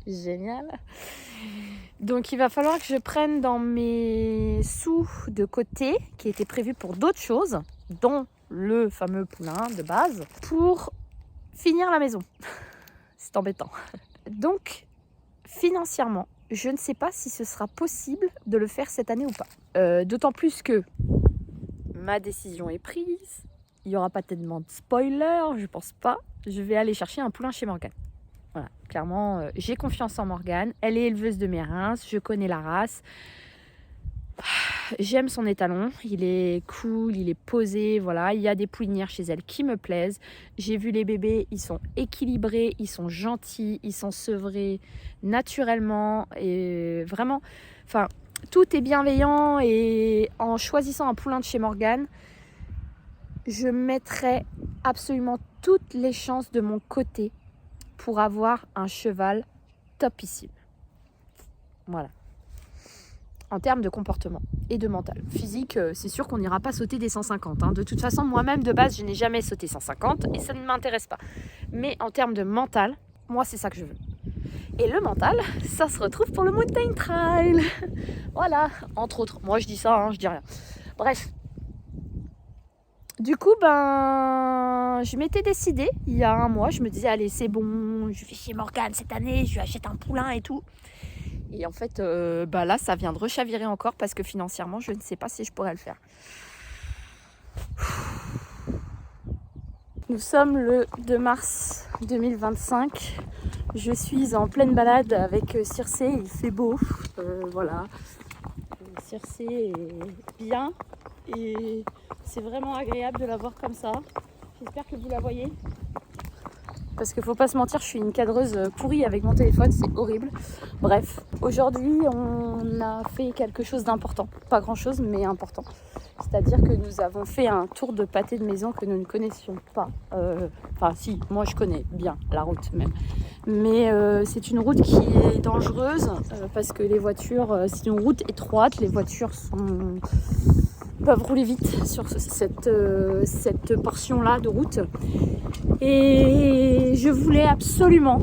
S1: Génial. Donc il va falloir que je prenne dans mes sous de côté, qui étaient prévus pour d'autres choses, dont le fameux poulain de base, pour finir la maison. C'est embêtant. Donc, financièrement, je ne sais pas si ce sera possible de le faire cette année ou pas. D'autant plus que ma décision est prise. Il n'y aura pas tellement de spoilers, je pense pas. Je vais aller chercher un poulain chez Morgane. Voilà, clairement, j'ai confiance en Morgane. Elle est éleveuse de mes reims, je connais la race. J'aime son étalon, il est cool, il est posé, voilà. Il y a des poulinières chez elle qui me plaisent. J'ai vu les bébés, ils sont équilibrés, ils sont gentils, ils sont sevrés naturellement. Et vraiment, enfin, tout est bienveillant. Et en choisissant un poulain de chez Morgane, je mettrai absolument toutes les chances de mon côté pour avoir un cheval topissime. Voilà. En termes de comportement et de mental. Physique, c'est sûr qu'on n'ira pas sauter des 150. Hein. De toute façon, moi-même, de base, je n'ai jamais sauté 150 et ça ne m'intéresse pas. Mais en termes de mental, moi, c'est ça que je veux. Et le mental, ça se retrouve pour le Mountain Trail. Voilà, entre autres. Moi, je dis ça, hein, je dis rien. Bref. Du coup, je m'étais décidée, il y a un mois, je me disais, allez, c'est bon, je vais chez Morgane cette année, je lui achète un poulain et tout. Et en fait, là, ça vient de rechavirer encore parce que financièrement, je ne sais pas si je pourrais le faire. Nous sommes le 2 mars 2025. Je suis en pleine balade avec Circé. Il fait beau. Voilà. Circé est bien. Et c'est vraiment agréable de la voir comme ça. J'espère que vous la voyez. Parce qu'il ne faut pas se mentir, je suis une cadreuse pourrie avec mon téléphone, c'est horrible. Bref, aujourd'hui, on a fait quelque chose d'important. Pas grand-chose, mais important. C'est-à-dire que nous avons fait un tour de pâté de maison que nous ne connaissions pas. Enfin, si, moi je connais bien la route même. Mais c'est une route qui est dangereuse parce que les voitures, c'est une route étroite, les voitures peuvent rouler vite sur cette portion-là de route. Et je voulais absolument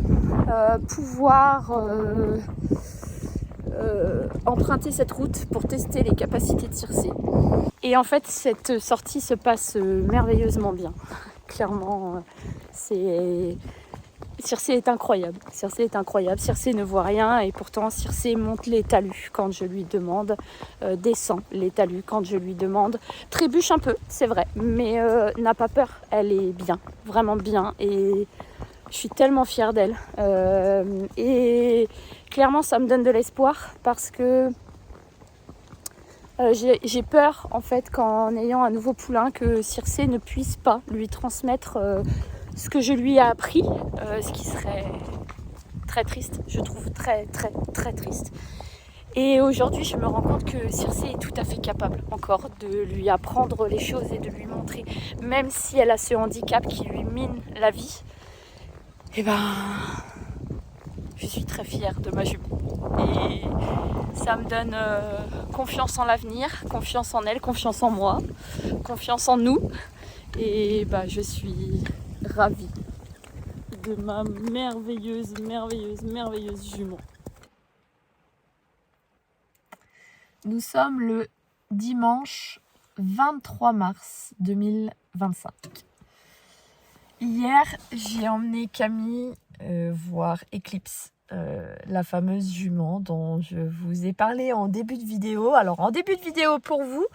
S1: pouvoir emprunter cette route pour tester les capacités de Circé. Et en fait, cette sortie se passe merveilleusement bien. Clairement, Circé est incroyable. Circé est incroyable. Circé ne voit rien et pourtant Circé monte les talus quand je lui demande, descend les talus quand je lui demande, trébuche un peu, c'est vrai, mais n'a pas peur. Elle est bien, vraiment bien et je suis tellement fière d'elle. Et clairement, ça me donne de l'espoir parce que j'ai peur en fait qu'en ayant un nouveau poulain que Circé ne puisse pas lui transmettre ce que je lui ai appris, ce qui serait très triste, je trouve très très très triste. Et aujourd'hui, je me rends compte que Circé est tout à fait capable encore de lui apprendre les choses et de lui montrer, même si elle a ce handicap qui lui mine la vie, et ben, je suis très fière de ma jument. Et ça me donne confiance en l'avenir, confiance en elle, confiance en moi, confiance en nous. Et bah, je suis ravie de ma merveilleuse jument. Nous sommes le dimanche 23 mars 2025. Hier, j'ai emmené Camille voir Eclipse, la fameuse jument dont je vous ai parlé en début de vidéo. Alors, en début de vidéo pour vous,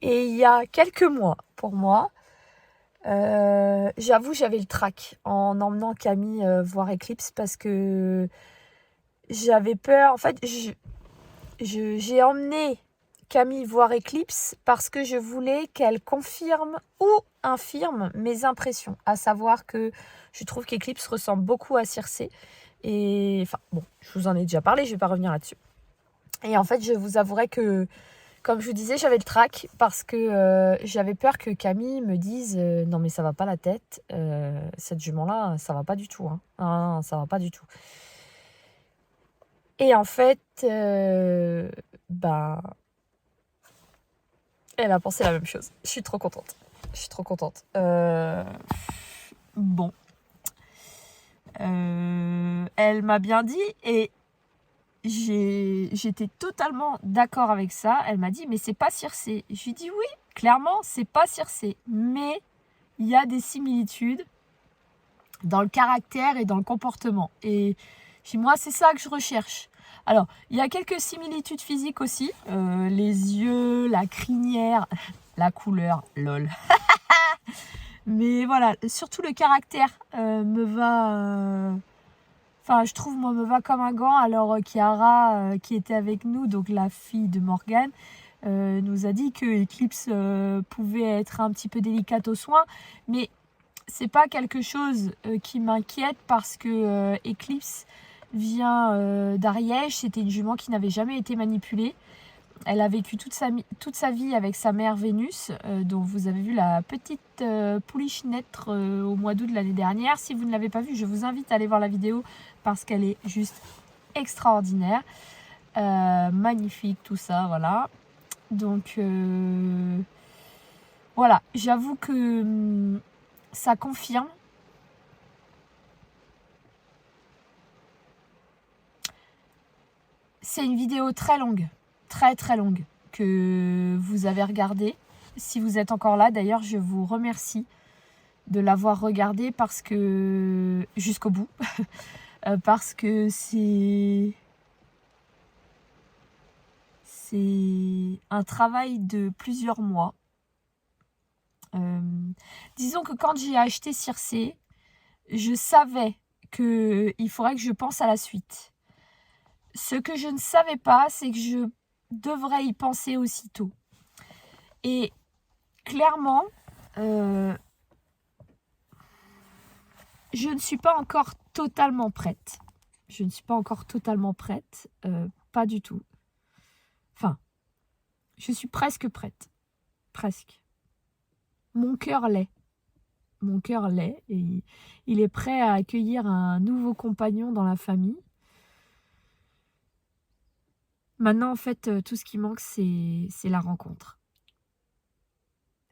S1: et il y a quelques mois pour moi, j'avoue, j'avais le trac en emmenant Camille voir Eclipse parce que j'avais peur. En fait, j'ai emmené Camille voir Eclipse parce que je voulais qu'elle confirme ou infirme mes impressions, à savoir que je trouve qu'Eclipse ressemble beaucoup à Circé. Et enfin, bon, je vous en ai déjà parlé, je ne vais pas revenir là-dessus. Et en fait, je vous avouerai que, comme je vous disais, j'avais le trac parce que j'avais peur que Camille me dise non mais ça va pas la tête, cette jument-là, ça va pas du tout. Hein. Non, ça va pas du tout. Et en fait, bah, elle a pensé la même chose. Je suis trop contente. Bon. Elle m'a bien dit et j'étais totalement d'accord avec ça. Elle m'a dit mais c'est pas Circé. Je lui ai dit oui, clairement c'est pas Circé. Mais il y a des similitudes dans le caractère et dans le comportement. Et chez moi c'est ça que je recherche. Alors, il y a quelques similitudes physiques aussi. Les yeux, la crinière, la couleur, lol. Mais voilà, surtout le caractère me va... Enfin, je trouve, moi, me va comme un gant. Alors, Chiara, qui était avec nous, donc la fille de Morgane, nous a dit que Eclipse pouvait être un petit peu délicate aux soins. Mais c'est pas quelque chose qui m'inquiète parce que Eclipse vient d'Ariège. C'était une jument qui n'avait jamais été manipulée. Elle a vécu toute sa vie avec sa mère Vénus, dont vous avez vu la petite pouliche naître au mois d'août de l'année dernière. Si vous ne l'avez pas vue, je vous invite à aller voir la vidéo parce qu'elle est juste extraordinaire. Magnifique, tout ça, voilà. Donc, voilà, j'avoue que ça confirme. C'est une vidéo très longue. Très longue que vous avez regardé. Si vous êtes encore là, d'ailleurs, je vous remercie de l'avoir regardé parce que jusqu'au bout, parce que c'est un travail de plusieurs mois. Disons que quand j'ai acheté Circé, je savais qu'il faudrait que je pense à la suite. Ce que je ne savais pas, c'est que je devrais y penser aussitôt. Et clairement, je ne suis pas encore totalement prête. Pas du tout. Enfin, je suis presque prête. Presque. Mon cœur l'est. Et il est prêt à accueillir un nouveau compagnon dans la famille. Maintenant, en fait, tout ce qui manque, c'est la rencontre.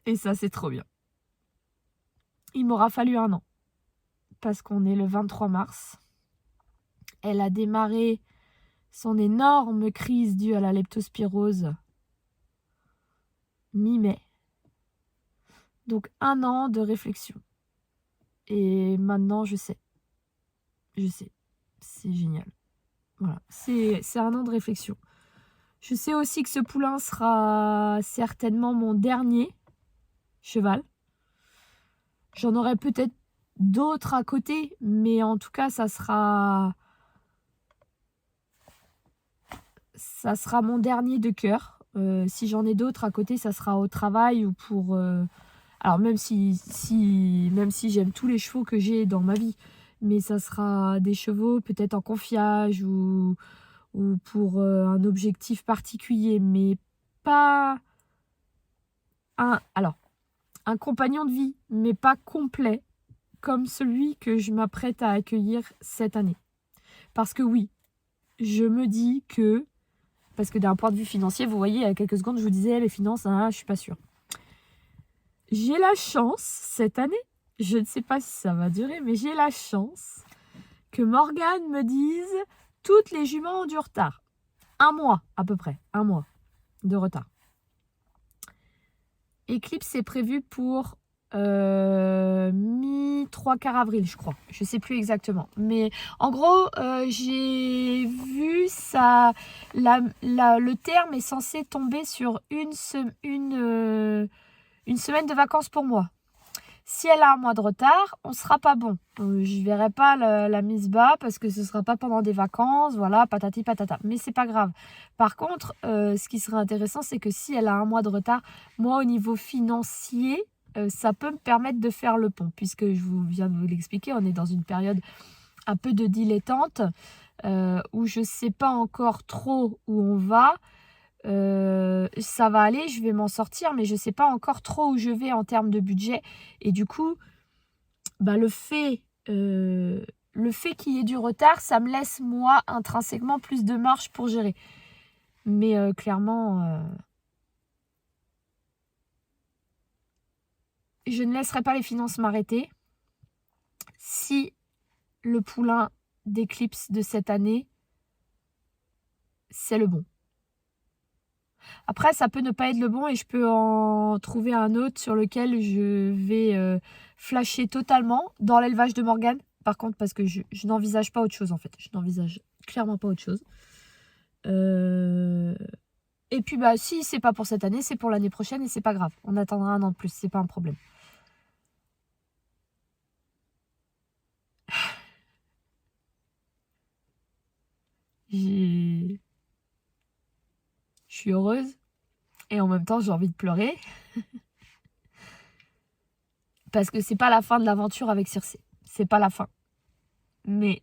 S1: Et ça, c'est trop bien. Il m'aura fallu 1 an. Parce qu'on est le 23 mars. Elle a démarré son énorme crise due à la leptospirose mi-mai. Donc 1 an de réflexion. Et maintenant, je sais. C'est génial. Voilà. C'est 1 an de réflexion. Je sais aussi que ce poulain sera certainement mon dernier cheval. J'en aurai peut-être d'autres à côté, mais en tout cas, ça sera mon dernier de cœur. Si j'en ai d'autres à côté, ça sera au travail ou pour... Alors même si j'aime tous les chevaux que j'ai dans ma vie, mais ça sera des chevaux peut-être en confiage ou
S2: ou pour un objectif particulier, mais pas un compagnon de vie, mais pas complet comme celui que je m'apprête à accueillir cette année. Parce que oui, je me dis que, parce que d'un point de vue financier, vous voyez, il y a quelques secondes, je vous disais, les finances, je suis pas sûre. J'ai la chance, cette année, je ne sais pas si ça va durer, mais j'ai la chance que Morgane me dise toutes les juments ont du retard. 1 mois, à peu près, 1 mois de retard. Éclipse est prévu pour mi-3/4 avril, je crois. Je sais plus exactement. Mais en gros, j'ai vu ça. Le terme est censé tomber sur une semaine de vacances pour moi. Si elle a 1 mois de retard, on sera pas bon. Je verrai pas la mise bas parce que ce sera pas pendant des vacances, voilà, patati patata. Mais c'est pas grave. Par contre, ce qui serait intéressant, c'est que si elle a 1 mois de retard, moi au niveau financier, ça peut me permettre de faire le pont, puisque je viens de vous l'expliquer, on est dans une période un peu de dilettante, où je sais pas encore trop où on va. Ça va aller, je vais m'en sortir, mais je sais pas encore trop où je vais en termes de budget. Et du coup, bah, le fait qu'il y ait du retard, ça me laisse moi intrinsèquement plus de marge pour gérer. Mais clairement, je ne laisserai pas les finances m'arrêter. Si le poulain d'éclipse de cette année, c'est le bon. Après, ça peut ne pas être le bon et je peux en trouver un autre sur lequel je vais flasher totalement dans l'élevage de Morgane. Par contre, parce que je n'envisage pas autre chose en fait. Je n'envisage clairement pas autre chose. Et puis, bah, si c'est pas pour cette année, c'est pour l'année prochaine et c'est pas grave. On attendra 1 an de plus, c'est pas un problème. Je suis heureuse et en même temps, j'ai envie de pleurer. Parce que c'est pas la fin de l'aventure avec Circé. C'est pas la fin. Mais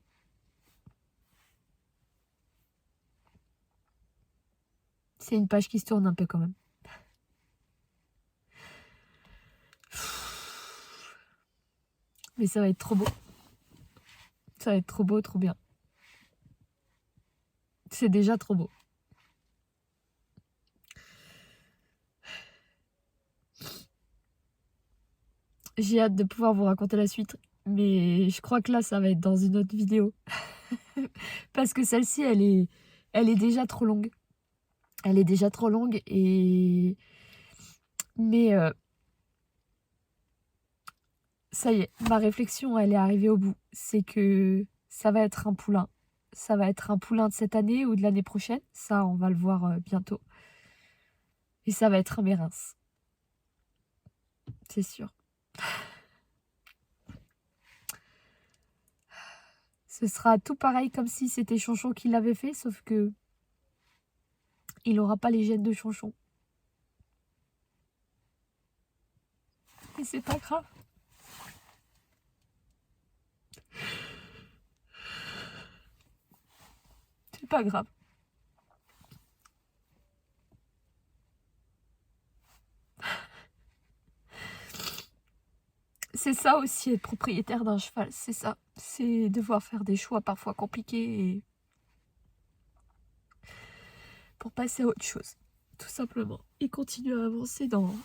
S2: c'est une page qui se tourne un peu quand même. Mais ça va être trop beau. Ça va être trop beau, trop bien. C'est déjà trop beau. J'ai hâte de pouvoir vous raconter la suite. Mais je crois que là, ça va être dans une autre vidéo. Parce que celle-ci, elle est déjà trop longue. Elle est déjà trop longue et... Mais ça y est, ma réflexion, elle est arrivée au bout. C'est que ça va être un poulain. Ça va être un poulain de cette année ou de l'année prochaine. Ça, on va le voir bientôt. Et ça va être un mérins. C'est sûr. Ce sera tout pareil comme si c'était Chonchon qui l'avait fait, sauf que il n'aura pas les gènes de Chonchon. Et c'est pas grave. C'est pas grave. C'est ça aussi être propriétaire d'un cheval, c'est ça. C'est devoir faire des choix parfois compliqués et pour passer à autre chose, tout simplement. Et continuer à avancer dans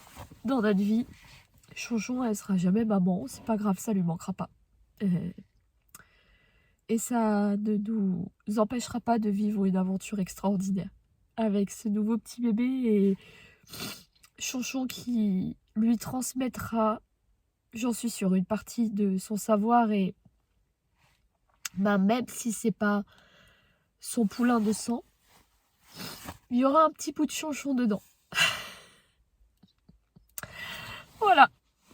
S2: notre vie. Chonchon, elle sera jamais maman, c'est pas grave, ça lui manquera pas. Et ça ne nous empêchera pas de vivre une aventure extraordinaire avec ce nouveau petit bébé et Chonchon qui lui transmettra, j'en suis sûre, une partie de son savoir et même si c'est pas son poulain de sang, il y aura un petit bout de Chonchon dedans. Voilà,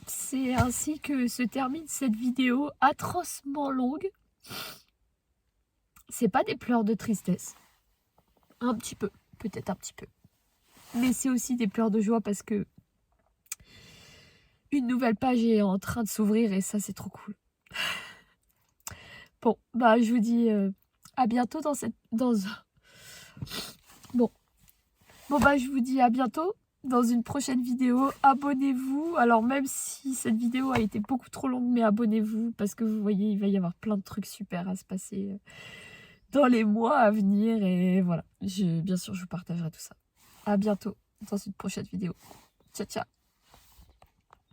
S2: c'est ainsi que se termine cette vidéo atrocement longue. C'est pas des pleurs de tristesse, un petit peu, peut-être un petit peu, mais c'est aussi des pleurs de joie parce que une nouvelle page est en train de s'ouvrir et ça c'est trop cool. Bon, bah je vous dis à bientôt dans Bon. Bon bah je vous dis à bientôt dans une prochaine vidéo. Abonnez-vous. Alors même si cette vidéo a été beaucoup trop longue, mais abonnez-vous parce que vous voyez, il va y avoir plein de trucs super à se passer dans les mois à venir. Et voilà, bien sûr, je vous partagerai tout ça. À bientôt dans une prochaine vidéo. Ciao, ciao.